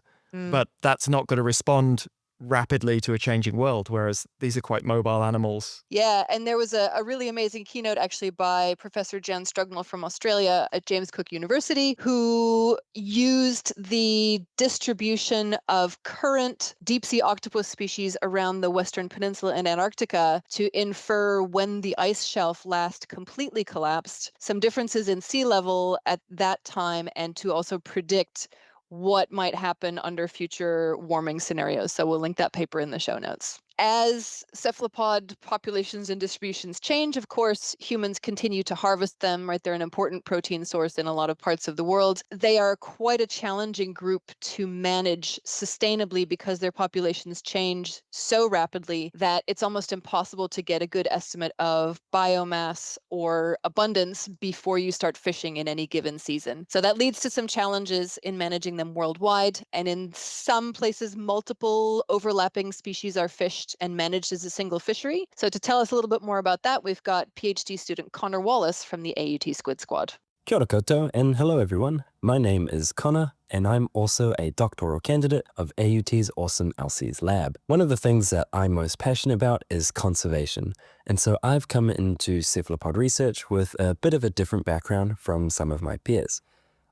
But that's not going to respond rapidly to a changing world, whereas these are quite mobile animals. Yeah, and there was a really amazing keynote actually by Professor Jan Strugnell from Australia at James Cook University, who used the distribution of current deep sea octopus species around the Western Peninsula and Antarctica to infer when the ice shelf last completely collapsed, some differences in sea level at that time, and to also predict what might happen under future warming scenarios. So we'll link that paper in the show notes. As cephalopod populations and distributions change, of course, humans continue to harvest them, right? They're an important protein source in a lot of parts of the world. They are quite a challenging group to manage sustainably because their populations change so rapidly that it's almost impossible to get a good estimate of biomass or abundance before you start fishing in any given season. So that leads to some challenges in managing them worldwide. And in some places, multiple overlapping species are fished and managed as a single fishery. So to tell us a little bit more about that, we've got PhD student Connor Wallace from the AUT Squid Squad. Kia ora koutou, and hello everyone. My name is Connor, and I'm also a doctoral candidate of AUT's awesome Alces lab. One of the things that I'm most passionate about is conservation, and so I've come into cephalopod research with a bit of a different background from some of my peers.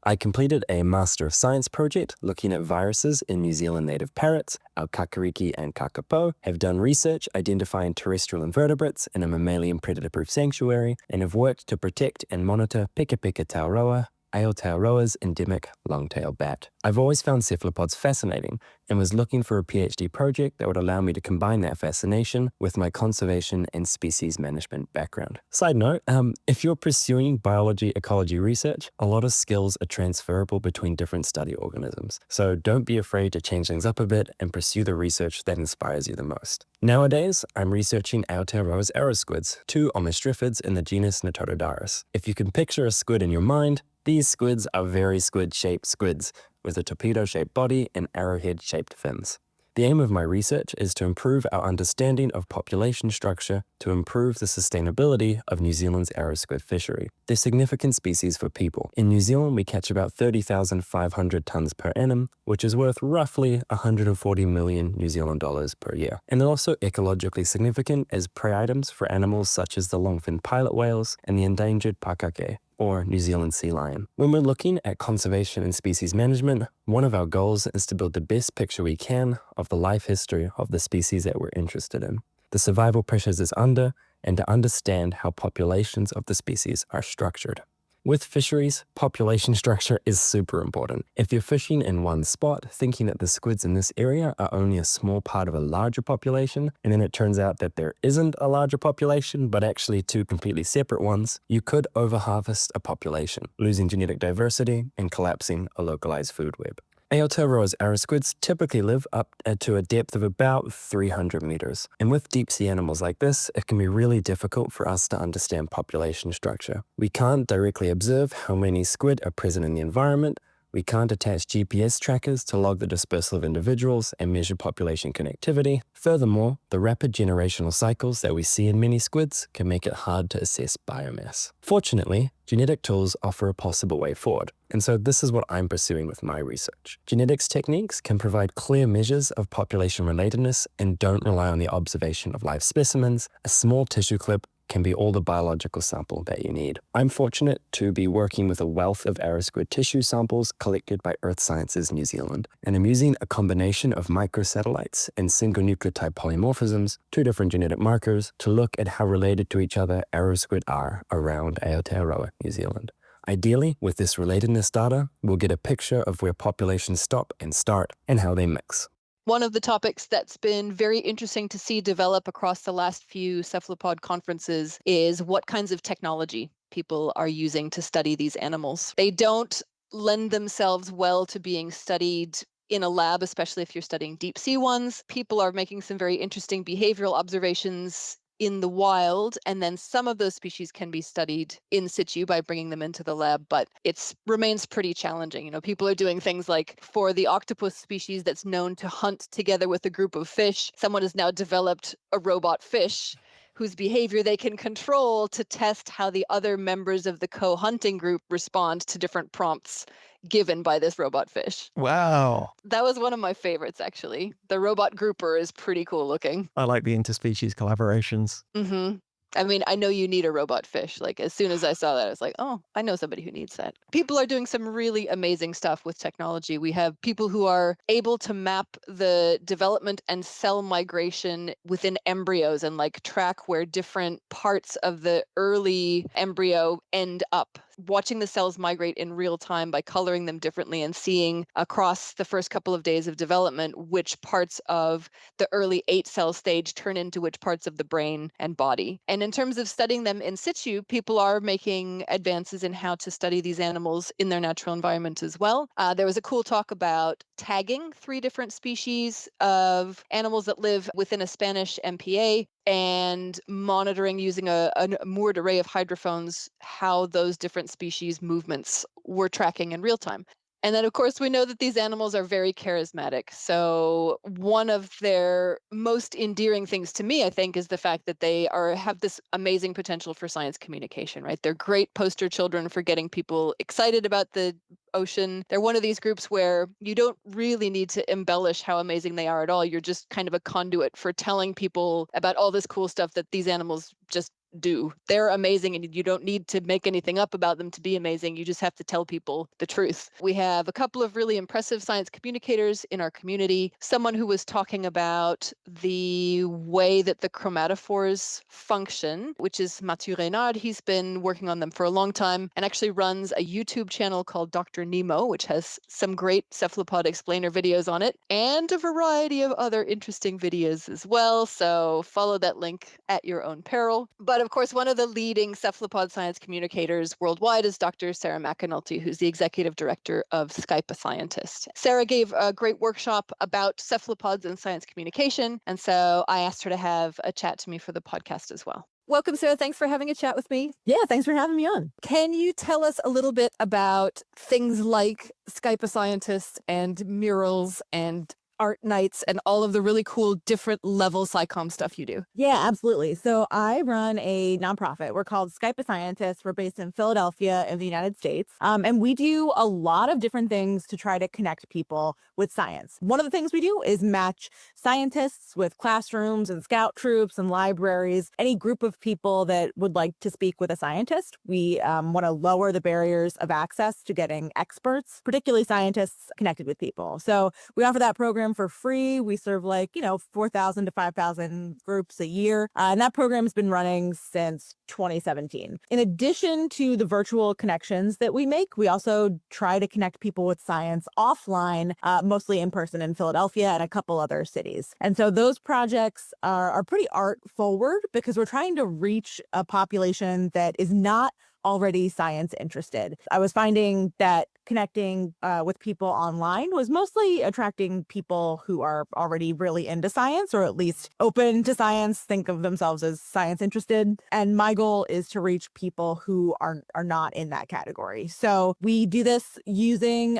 I completed a Master of Science project looking at viruses in New Zealand native parrots. Our kakariki and kakapo have done research identifying terrestrial invertebrates in a mammalian predator-proof sanctuary and have worked to protect and monitor Pika tauroa, Aotearoa's endemic long-tailed bat. I've always found cephalopods fascinating and was looking for a PhD project that would allow me to combine that fascination with my conservation and species management background. Side note, if you're pursuing biology ecology research, a lot of skills are transferable between different study organisms. So don't be afraid to change things up a bit and pursue the research that inspires you the most. Nowadays, I'm researching Aotearoa's arrowsquids, two omistrophids in the genus Notododaris. If you can picture a squid in your mind, these squids are very squid-shaped squids with a torpedo-shaped body and arrowhead-shaped fins. The aim of my research is to improve our understanding of population structure to improve the sustainability of New Zealand's arrowsquid fishery. They're significant species for people. In New Zealand, we catch about 30,500 tonnes per annum, which is worth roughly 140 million New Zealand dollars per year. And they're also ecologically significant as prey items for animals such as the longfin pilot whales and the endangered pakake, or New Zealand sea lion. When we're looking at conservation and species management, one of our goals is to build the best picture we can of the life history of the species that we're interested in, the survival pressures it's under, and to understand how populations of the species are structured. With fisheries, population structure is super important. If you're fishing in one spot, thinking that the squids in this area are only a small part of a larger population, and then it turns out that there isn't a larger population, but actually two completely separate ones, you could overharvest a population, losing genetic diversity and collapsing a localized food web. Aotearoa's arrowsquids typically live up to a depth of about 300 meters. And with deep-sea animals like this, it can be really difficult for us to understand population structure. We can't directly observe how many squid are present in the environment. We can't attach GPS trackers to log the dispersal of individuals and measure population connectivity. Furthermore, the rapid generational cycles that we see in many squids can make it hard to assess biomass. Fortunately, genetic tools offer a possible way forward, and so this is what I'm pursuing with my research. Genetics techniques can provide clear measures of population relatedness and don't rely on the observation of live specimens. A small tissue clip can be all the biological sample that you need. I'm fortunate to be working with a wealth of arrowsquid tissue samples collected by Earth Sciences New Zealand, and I'm using a combination of microsatellites and single nucleotide polymorphisms, two different genetic markers, to look at how related to each other arrowsquid are around Aotearoa, New Zealand. Ideally, with this relatedness data, we'll get a picture of where populations stop and start and how they mix. One of the topics that's been very interesting to see develop across the last few cephalopod conferences is what kinds of technology people are using to study these animals. They don't lend themselves well to being studied in a lab, especially if you're studying deep sea ones. People are making some very interesting behavioral observations in the wild, and then some of those species can be studied in situ by bringing them into the lab, but it remains pretty challenging. You know, people are doing things like for the octopus species that's known to hunt together with a group of fish, someone has now developed a robot fish whose behavior they can control to test how the other members of the co-hunting group respond to different prompts given by this robot fish. Wow. That was one of my favorites, actually. The robot grouper is pretty cool looking. I like the interspecies collaborations. Mm-hmm. I mean, I know you need a robot fish. Like, as soon as I saw that, I was like, oh, I know somebody who needs that. People are doing some really amazing stuff with technology. We have people who are able to map the development and cell migration within embryos and like track where different parts of the early embryo end up. Watching the cells migrate in real time by coloring them differently and seeing across the first couple of days of development which parts of the early 8-cell stage turn into which parts of the brain and body. And in terms of studying them in situ, people are making advances in how to study these animals in their natural environment as well. There was a cool talk about tagging 3 different species of animals that live within a Spanish MPA and monitoring using a moored array of hydrophones how those different species movements were tracking in real time. And then, of course, we know that these animals are very charismatic. So one of their most endearing things to me, I think, is the fact that they have this amazing potential for science communication, right? They're great poster children for getting people excited about the ocean. They're one of these groups where you don't really need to embellish how amazing they are at all. You're just kind of a conduit for telling people about all this cool stuff that these animals just do. They're amazing, and you don't need to make anything up about them to be amazing. You just have to tell people the truth. We have a couple of really impressive science communicators in our community. Someone who was talking about the way that the chromatophores function, which is Mathieu Reynard. He's been working on them for a long time and actually runs a YouTube channel called Dr. Nemo, which has some great cephalopod explainer videos on it and a variety of other interesting videos as well. So follow that link at your own peril. But of course, one of the leading cephalopod science communicators worldwide is Dr. Sarah McAnulty, who's the executive director of Skype a Scientist. Sarah gave a great workshop about cephalopods and science communication, and so I asked her to have a chat to me for the podcast as well. Welcome, Sarah. Thanks for having a chat with me. Yeah, thanks for having me on. Can you tell us a little bit about things like Skype a Scientist and murals and art nights and all of the really cool different level SciComm stuff you do? Yeah, absolutely. So I run a nonprofit. We're called Skype a Scientist. We're based in Philadelphia in the United States. And we do a lot of different things to try to connect people with science. One of the things we do is match scientists with classrooms and scout troops and libraries, any group of people that would like to speak with a scientist. We want to lower the barriers of access to getting experts, particularly scientists, connected with people. So we offer that program for free. We serve 4,000 to 5,000 groups a year. And that program has been running since 2017. In addition to the virtual connections that we make, we also try to connect people with science offline, mostly in person in Philadelphia and a couple other cities. And so those projects are pretty art forward because we're trying to reach a population that is not already science interested. I was finding that connecting with people online was mostly attracting people who are already really into science or at least open to science, think of themselves as science interested. And my goal is to reach people who are not in that category. So we do this using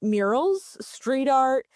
murals, street art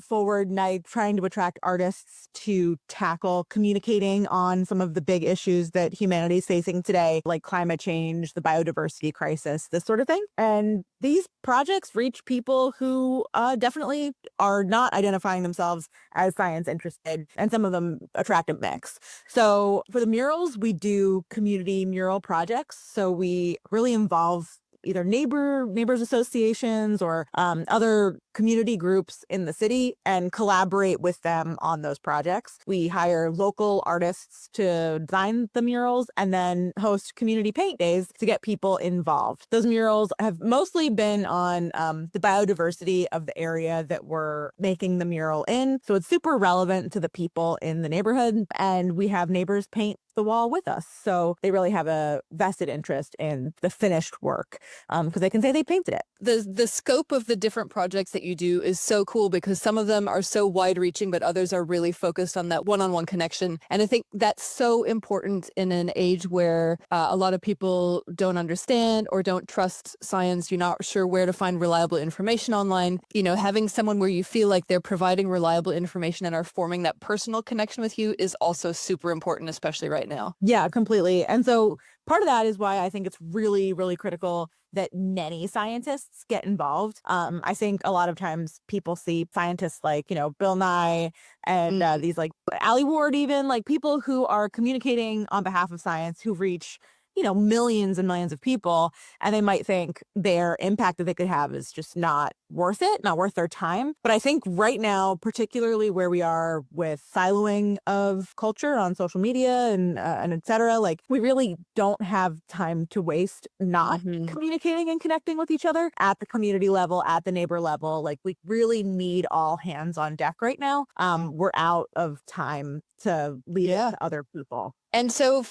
forward night, trying to attract artists to tackle communicating on some of the big issues that humanity is facing today, like climate change, the biodiversity crisis, this sort of thing. And these projects reach people who definitely are not identifying themselves as science interested, and some of them attract a mix. So for the murals, we do community mural projects. So we really involve either neighbors associations or other community groups in the city and collaborate with them on those projects. We hire local artists to design the murals and then host community paint days to get people involved. Those murals have mostly been on the biodiversity of the area that we're making the mural in. So it's super relevant to the people in the neighborhood, and we have neighbors paint the wall with us. So they really have a vested interest in the finished work because they can say they painted it. The scope of the different projects that you do is so cool because some of them are so wide reaching, but others are really focused on that one-on-one connection. And I think that's so important in an age where a lot of people don't understand or don't trust science. You're not sure where to find reliable information online. You know, having someone where you feel like they're providing reliable information and are forming that personal connection with you is also super important, especially right now. Yeah, completely. And so part of that is why I think it's really, really critical that many scientists get involved. I think a lot of times people see scientists like, Bill Nye and these like Alie Ward, even like people who are communicating on behalf of science who reach millions and millions of people, and they might think their impact that they could have is just not worth it, not worth their time. But I think right now, particularly where we are with siloing of culture on social media and et cetera, like we really don't have time to waste not communicating and connecting with each other at the community level, at the neighbor level. Like we really need all hands on deck right now. We're out of time to leave it to other people. And so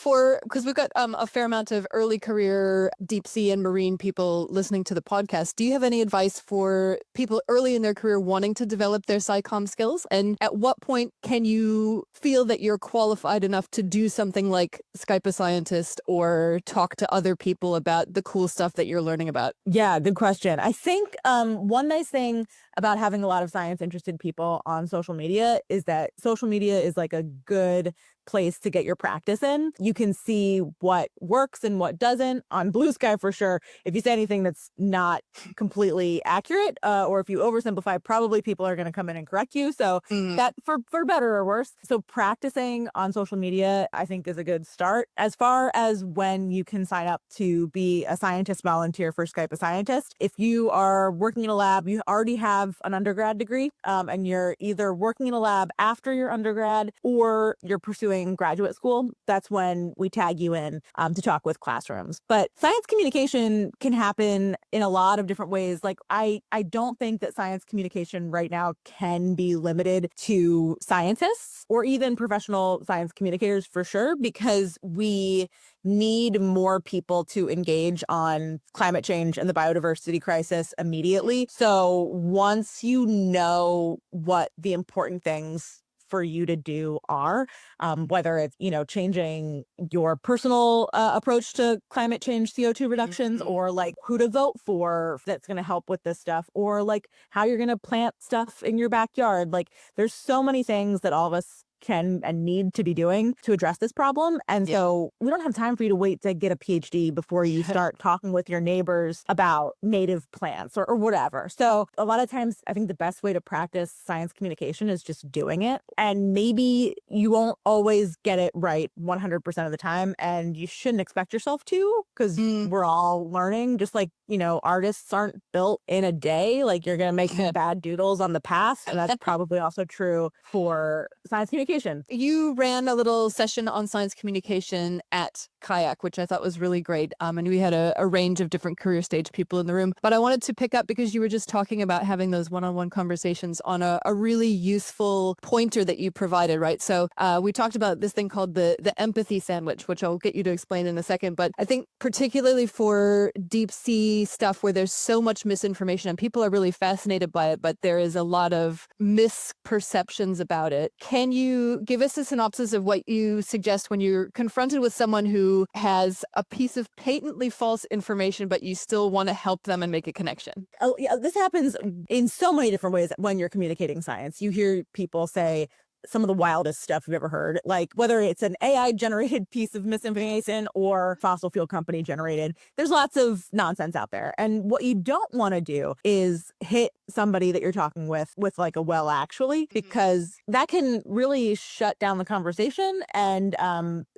because we've got a fair amount of early career deep sea and marine people listening to the podcast, do you have any advice for people early in their career wanting to develop their SciComm skills? And at what point can you feel that you're qualified enough to do something like Skype a Scientist or talk to other people about the cool stuff that you're learning about? Yeah, good question. I think one nice thing about having a lot of science interested people on social media is that social media is like a good place to get your practice in. You can see what works and what doesn't on Blue Sky for sure. If you say anything that's not completely accurate, or if you oversimplify, probably people are going to come in and correct you. So that for better or worse. So practicing on social media, I think, is a good start. As far as when you can sign up to be a scientist volunteer for Skype a Scientist, if you are working in a lab, you already have an undergrad degree, and you're either working in a lab after your undergrad or you're pursuing graduate school, that's when we tag you in to talk with classrooms. But science communication can happen in a lot of different ways. Like I don't think that science communication right now can be limited to scientists or even professional science communicators for sure, because we need more people to engage on climate change and the biodiversity crisis immediately. So once you know what the important things for you to do are, whether it's, changing your personal approach to climate change, CO2 reductions, or like who to vote for that's going to help with this stuff, or like how you're going to plant stuff in your backyard. Like there's so many things that all of us can and need to be doing to address this problem. And so we don't have time for you to wait to get a PhD before you start talking with your neighbors about native plants or whatever. So a lot of times I think the best way to practice science communication is just doing it. And maybe you won't always get it right 100% of the time. And you shouldn't expect yourself to, because we're all learning. Just like, artists aren't built in a day. Like you're going to make bad doodles on the past. And that's probably also true for science communication. You ran a little session on science communication at Kayak, which I thought was really great. And we had a range of different career stage people in the room. But I wanted to pick up, because you were just talking about having those one-on-one conversations, on a really useful pointer that you provided, right? So we talked about this thing called the empathy sandwich, which I'll get you to explain in a second. But I think particularly for deep sea stuff where there's so much misinformation and people are really fascinated by it, but there is a lot of misperceptions about it. Can you give us a synopsis of what you suggest when you're confronted with someone who has a piece of patently false information, but you still want to help them and make a connection? Oh, yeah, this happens in so many different ways when you're communicating science. You hear people say some of the wildest stuff you've ever heard, like whether it's an AI generated piece of misinformation or fossil fuel company generated. There's lots of nonsense out there. And what you don't want to do is hit somebody that you're talking with like a well, actually, because that can really shut down the conversation. And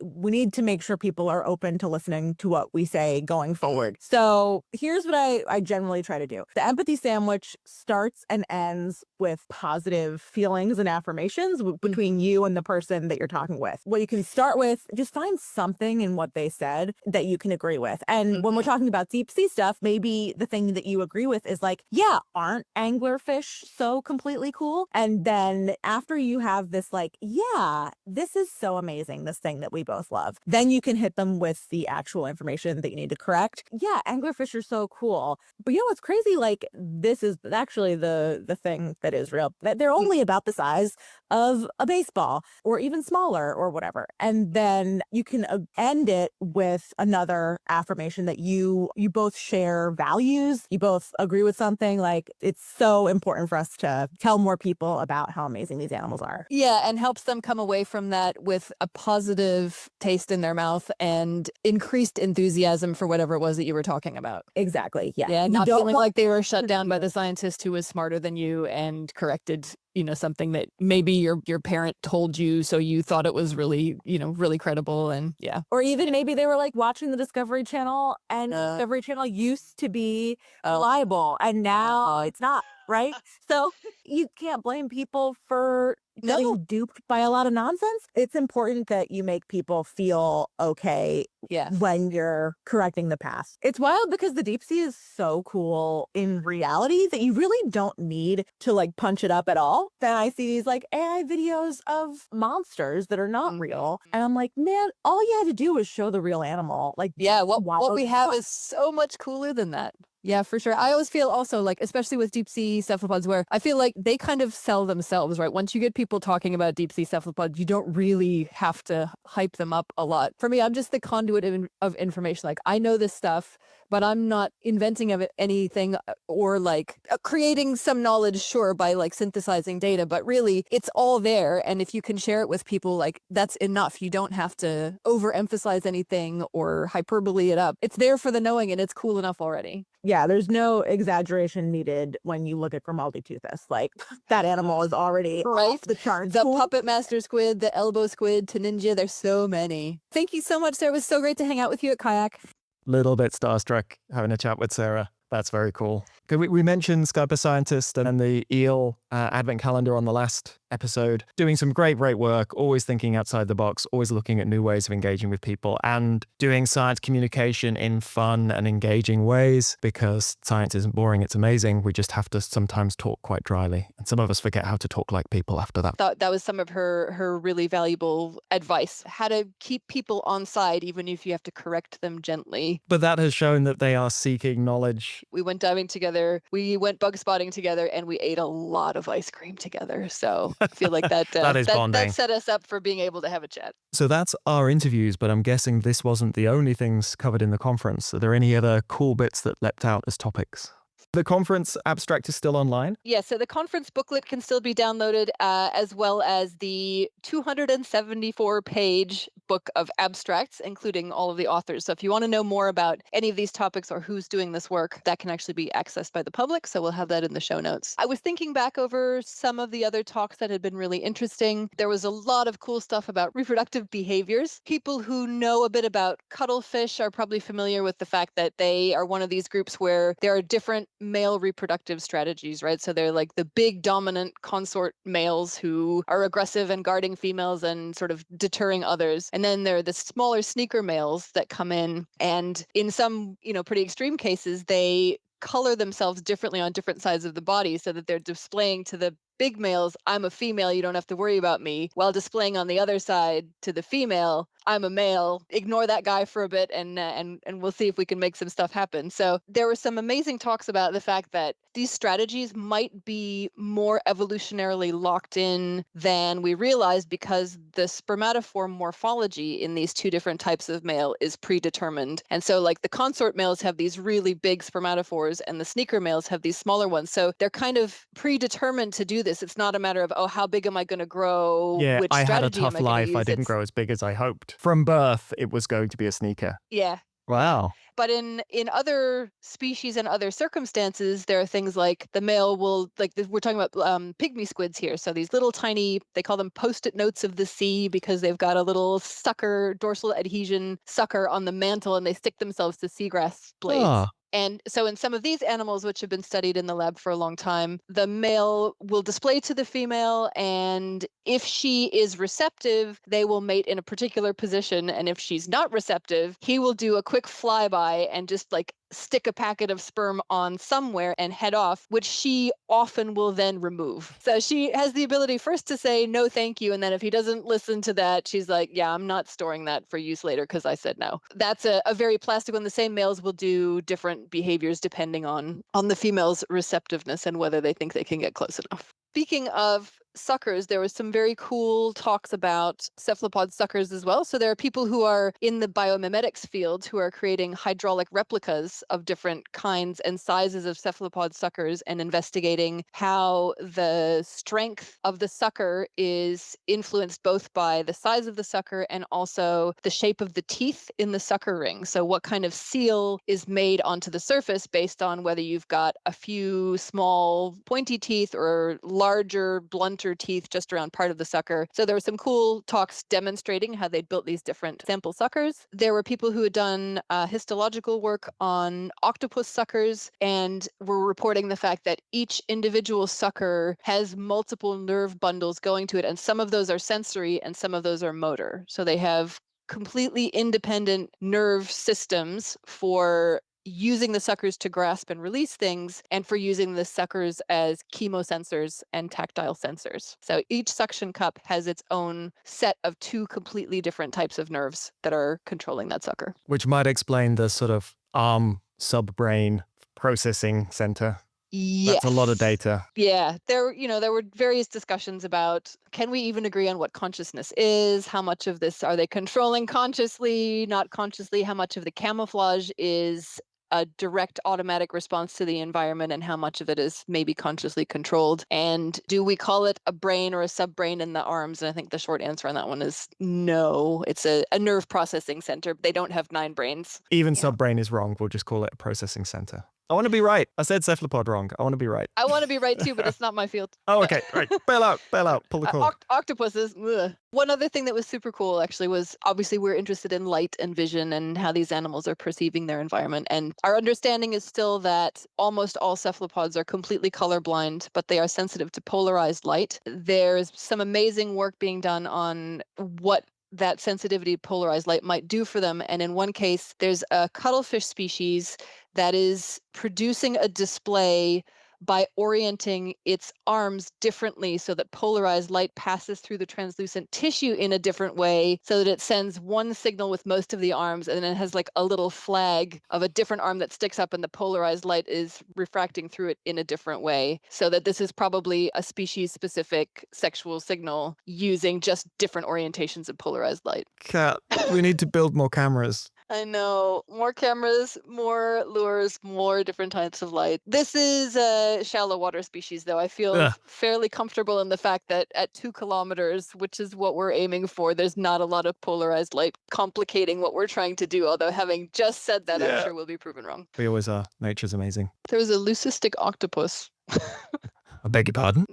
we need to make sure people are open to listening to what we say going forward. So here's what I generally try to do. The empathy sandwich starts and ends with positive feelings and affirmations between you and the person that you're talking with. What you can start with, just find something in what they said that you can agree with. And when we're talking about deep sea stuff, maybe the thing that you agree with is like, yeah, aren't anglerfish so completely cool? And then after you have this like, yeah, this is so amazing, this thing that we both love, then you can hit them with the actual information that you need to correct. Yeah, anglerfish are so cool. But what's crazy? Like, this is actually the thing that is real. That they're only about the size of a baseball or even smaller or whatever. And then you can end it with another affirmation that you both share values. You both agree with something. Like, it's so important for us to tell more people about how amazing these animals are. Yeah, and helps them come away from that with a positive taste in their mouth and increased enthusiasm for whatever it was that you were talking about. Exactly. Yeah. Yeah, not feeling like they were shut down by the scientist who was smarter than you and corrected something that maybe your parent told you, so you thought it was really, really credible. And yeah. Or even maybe they were like watching the Discovery Channel, and Discovery Channel used to be reliable and now it's not, right? So you can't blame people for getting duped by a lot of nonsense. It's important that you make people feel okay when you're correcting the past. It's wild because the deep sea is so cool in reality that you really don't need to like punch it up at all. Then I see these like AI videos of monsters that are not real. And I'm like, man, all you had to do was show the real animal. Like, yeah, what we have is so much cooler than that. Yeah, for sure. I always feel also like, especially with deep sea cephalopods, where I feel like they kind of sell themselves, right? Once you get people talking about deep sea cephalopods, you don't really have to hype them up a lot. For me, I'm just the conduit of information. Like, I know this stuff, but I'm not inventing of it anything or like creating some knowledge, sure, by like synthesizing data, but really it's all there. And if you can share it with people, like that's enough. You don't have to overemphasize anything or hyperbole it up. It's there for the knowing and it's cool enough already. Yeah, there's no exaggeration needed when you look at Grimaldi-toothus. Like, that animal is already Right? off the charts. The puppet master squid, the elbow squid, to ninja, there's so many. Thank you so much, Sarah. It was so great to hang out with you at Kayak. Little bit starstruck having a chat with Sarah. That's very cool. We mentioned Skype a Scientist and the eel advent calendar on the last episode, doing some great work, always thinking outside the box, always looking at new ways of engaging with people and doing science communication in fun and engaging ways, because science isn't boring, it's amazing. We just have to sometimes talk quite dryly. And some of us forget how to talk like people after that. Thought that was some of her really valuable advice, how to keep people on side even if you have to correct them gently. But that has shown that they are seeking knowledge. We went diving together, we went bug spotting together, and we ate a lot of ice cream together. So I feel like that that set us up for being able to have a chat. So that's our interviews, but I'm guessing this wasn't the only things covered in the conference. Are there any other cool bits that leapt out as topics? The conference abstract is still online? Yeah, so the conference booklet can still be downloaded, as well as the 274-page book of abstracts, including all of the authors. So if you want to know more about any of these topics or who's doing this work, that can actually be accessed by the public. So we'll have that in the show notes. I was thinking back over some of the other talks that had been really interesting. There was a lot of cool stuff about reproductive behaviors. People who know a bit about cuttlefish are probably familiar with the fact that they are one of these groups where there are different male reproductive strategies, right? So they're like the big dominant consort males who are aggressive and guarding females and sort of deterring others. And then there are the smaller sneaker males that come in, and in some, pretty extreme cases, they color themselves differently on different sides of the body so that they're displaying to the big males, I'm a female, you don't have to worry about me, while displaying on the other side to the female, I'm a male, ignore that guy for a bit and we'll see if we can make some stuff happen. So there were some amazing talks about the fact that these strategies might be more evolutionarily locked in than we realized, because the spermatophore morphology in these two different types of male is predetermined. And so like the consort males have these really big spermatophores and the sneaker males have these smaller ones. So they're kind of predetermined to do this. It's not a matter of, how big am I going to grow? Yeah, Which I had a strategy am tough I gonna life. I use? didn't grow as big as I hoped. From birth, it was going to be a sneaker. Yeah. Wow. But in other species and other circumstances, there are things like the male will, we're talking about pygmy squids here. So these little tiny, they call them post-it notes of the sea because they've got a little sucker, dorsal adhesion sucker on the mantle, and they stick themselves to seagrass blades. Ah. And so in some of these animals, which have been studied in the lab for a long time, the male will display to the female, and if she is receptive, they will mate in a particular position. And if she's not receptive, he will do a quick flyby and just stick a packet of sperm on somewhere and head off, which she often will then remove. So she has the ability first to say, no, thank you. And then if he doesn't listen to that, she's like, yeah, I'm not storing that for use later because I said no. That's a very plastic one. The same males will do different behaviors depending on the female's receptiveness and whether they think they can get close enough. Speaking of suckers, there was some very cool talks about cephalopod suckers as well. So there are people who are in the biomimetics field who are creating hydraulic replicas of different kinds and sizes of cephalopod suckers and investigating how the strength of the sucker is influenced both by the size of the sucker and also the shape of the teeth in the sucker ring. So what kind of seal is made onto the surface based on whether you've got a few small pointy teeth or larger, blunter teeth just around part of the sucker. So there were some cool talks demonstrating how they'd built these different sample suckers. There were people who had done histological work on octopus suckers and were reporting the fact that each individual sucker has multiple nerve bundles going to it, and some of those are sensory and some of those are motor. So they have completely independent nerve systems for using the suckers to grasp and release things, and for using the suckers as chemosensors and tactile sensors. So each suction cup has its own set of two completely different types of nerves that are controlling that sucker. Which might explain the sort of arm sub-brain processing center. Yes. That's a lot of data. Yeah, there were various discussions about, can we even agree on what consciousness is? How much of this are they controlling consciously, not consciously? How much of the camouflage is a direct automatic response to the environment and how much of it is maybe consciously controlled? And do we call it a brain or a subbrain in the arms? And I think the short answer on that one is no. It's a nerve processing center. They don't have 9 brains. Even subbrain is wrong. We'll just call it a processing center. I want to be right. I said cephalopod wrong. I want to be right. I want to be right too, but it's not my field. Oh, okay. Right. Bail out. Pull the cord. Octopuses. Ugh. One other thing that was super cool actually was obviously we're interested in light and vision and how these animals are perceiving their environment. And our understanding is still that almost all cephalopods are completely colorblind, but they are sensitive to polarized light. There's some amazing work being done on what that sensitivity to polarized light might do for them. And in one case, there's a cuttlefish species that is producing a display by orienting its arms differently so that polarized light passes through the translucent tissue in a different way so that it sends one signal with most of the arms, and then it has like a little flag of a different arm that sticks up and the polarized light is refracting through it in a different way. So that this is probably a species-specific sexual signal using just different orientations of polarized light. Kat, we need to build more cameras. I know. More cameras, more lures, more different types of light. This is a shallow water species, though. I feel fairly comfortable in the fact that at 2 kilometers, which is what we're aiming for, there's not a lot of polarized light complicating what we're trying to do. Although having just said that, I'm sure we'll be proven wrong. We always are. Nature's amazing. There was a leucistic octopus. I beg your pardon?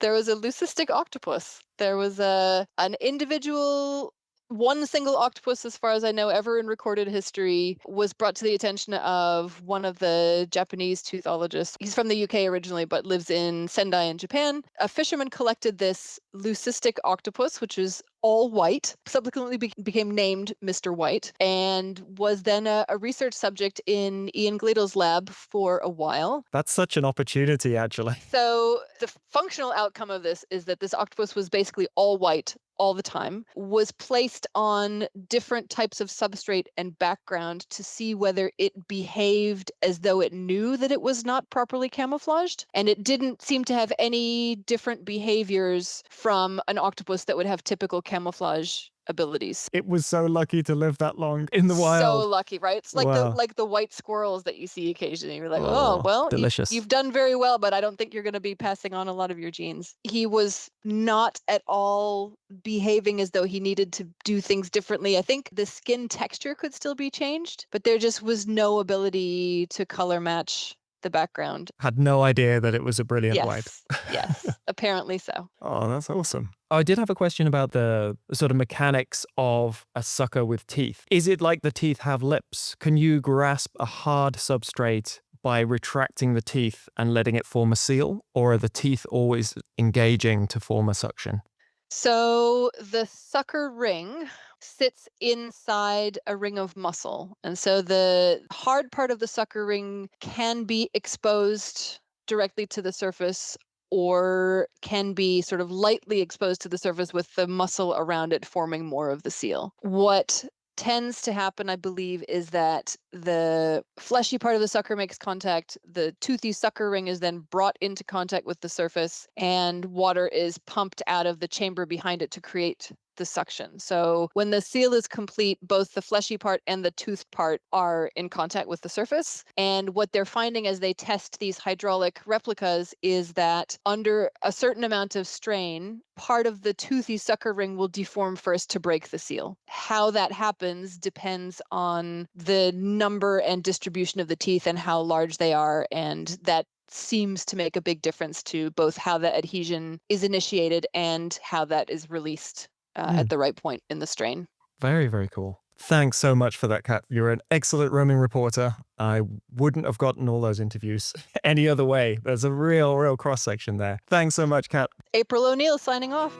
There was a leucistic octopus. There was an individual... One single octopus, as far as I know, ever in recorded history, was brought to the attention of one of the Japanese teuthologists. He's from the UK originally, but lives in Sendai in Japan. A fisherman collected this leucistic octopus, which is all white, subsequently became named Mr. White, and was then a research subject in Ian Gleadle's lab for a while. That's such an opportunity, actually. So the functional outcome of this is that this octopus was basically all white all the time, was placed on different types of substrate and background to see whether it behaved as though it knew that it was not properly camouflaged. And it didn't seem to have any different behaviors from an octopus that would have typical camouflage abilities. It was so lucky to live that long in the wild. So lucky, right? It's like the white squirrels that you see occasionally. You're like, oh well, delicious. You've done very well, but I don't think you're going to be passing on a lot of your genes. He was not at all behaving as though he needed to do things differently. I think the skin texture could still be changed, but there just was no ability to color match the background. Had no idea that it was a brilliant white. Yes, apparently so. Oh, that's awesome. I did have a question about the sort of mechanics of a sucker with teeth. Is it like the teeth have lips? Can you grasp a hard substrate by retracting the teeth and letting it form a seal? Or are the teeth always engaging to form a suction? So the sucker ring sits inside a ring of muscle. And so the hard part of the sucker ring can be exposed directly to the surface or can be sort of lightly exposed to the surface with the muscle around it forming more of the seal. What tends to happen, I believe, is that the fleshy part of the sucker makes contact, the toothy sucker ring is then brought into contact with the surface, and water is pumped out of the chamber behind it to create the suction. So when the seal is complete, both the fleshy part and the toothed part are in contact with the surface. And what they're finding as they test these hydraulic replicas is that under a certain amount of strain, part of the toothy sucker ring will deform first to break the seal. How that happens depends on the number and distribution of the teeth and how large they are, and that seems to make a big difference to both how the adhesion is initiated and how that is released at the right point in the strain. Very, very cool. Thanks so much for that, Kat. You're an excellent roaming reporter. I wouldn't have gotten all those interviews any other way. There's a real cross-section there. Thanks so much, Kat. April O'Neil signing off.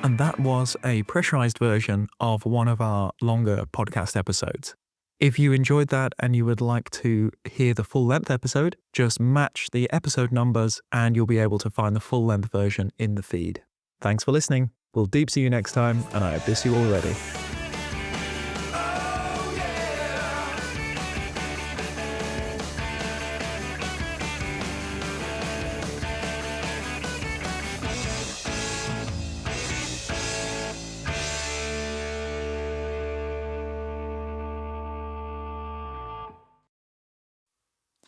And that was a pressurized version of one of our longer podcast episodes. If you enjoyed that and you would like to hear the full-length episode, just match the episode numbers and you'll be able to find the full-length version in the feed. Thanks for listening. We'll deep see you next time, and I miss you already.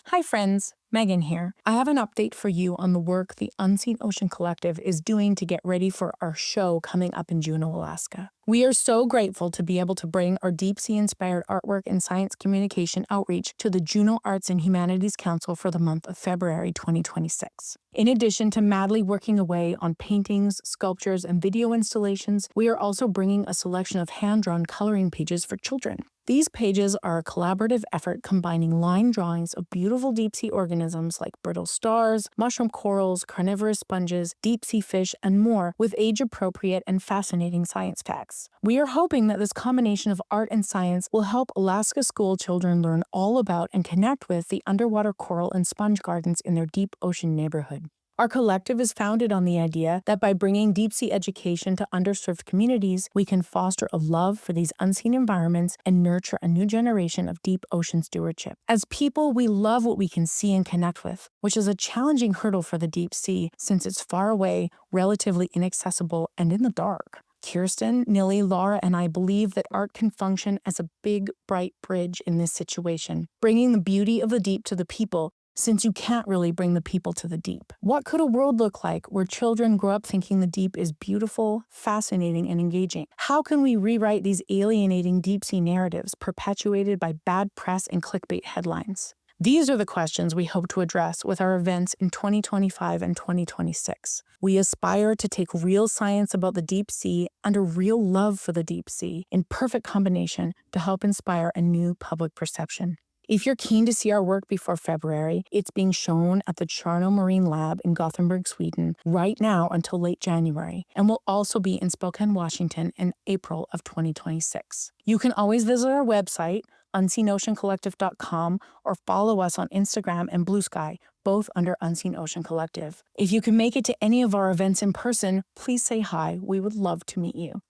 Hi friends, Megan here. I have an update for you on the work the Unseen Ocean Collective is doing to get ready for our show coming up in Juneau, Alaska. We are so grateful to be able to bring our deep sea inspired artwork and science communication outreach to the Juneau Arts and Humanities Council for the month of February 2026. In addition to madly working away on paintings, sculptures, and video installations, we are also bringing a selection of hand-drawn coloring pages for children. These pages are a collaborative effort combining line drawings of beautiful deep-sea organisms like brittle stars, mushroom corals, carnivorous sponges, deep-sea fish, and more with age-appropriate and fascinating science facts. We are hoping that this combination of art and science will help Alaska school children learn all about and connect with the underwater coral and sponge gardens in their deep ocean neighborhood. Our collective is founded on the idea that by bringing deep-sea education to underserved communities, we can foster a love for these unseen environments and nurture a new generation of deep ocean stewardship. As people, we love what we can see and connect with, which is a challenging hurdle for the deep sea since it's far away, relatively inaccessible, and in the dark. Kirsten, Nilly, Laura, and I believe that art can function as a big, bright bridge in this situation, bringing the beauty of the deep to the people, since you can't really bring the people to the deep. What could a world look like where children grow up thinking the deep is beautiful, fascinating, and engaging? How can we rewrite these alienating deep-sea narratives perpetuated by bad press and clickbait headlines? These are the questions we hope to address with our events in 2025 and 2026. We aspire to take real science about the deep sea and a real love for the deep sea in perfect combination to help inspire a new public perception. If you're keen to see our work before February, it's being shown at the Charno Marine Lab in Gothenburg, Sweden, right now until late January, and will also be in Spokane, Washington in April of 2026. You can always visit our website, unseenoceancollective.com, or follow us on Instagram and Blue Sky, both under Unseen Ocean Collective. If you can make it to any of our events in person, please say hi. We would love to meet you.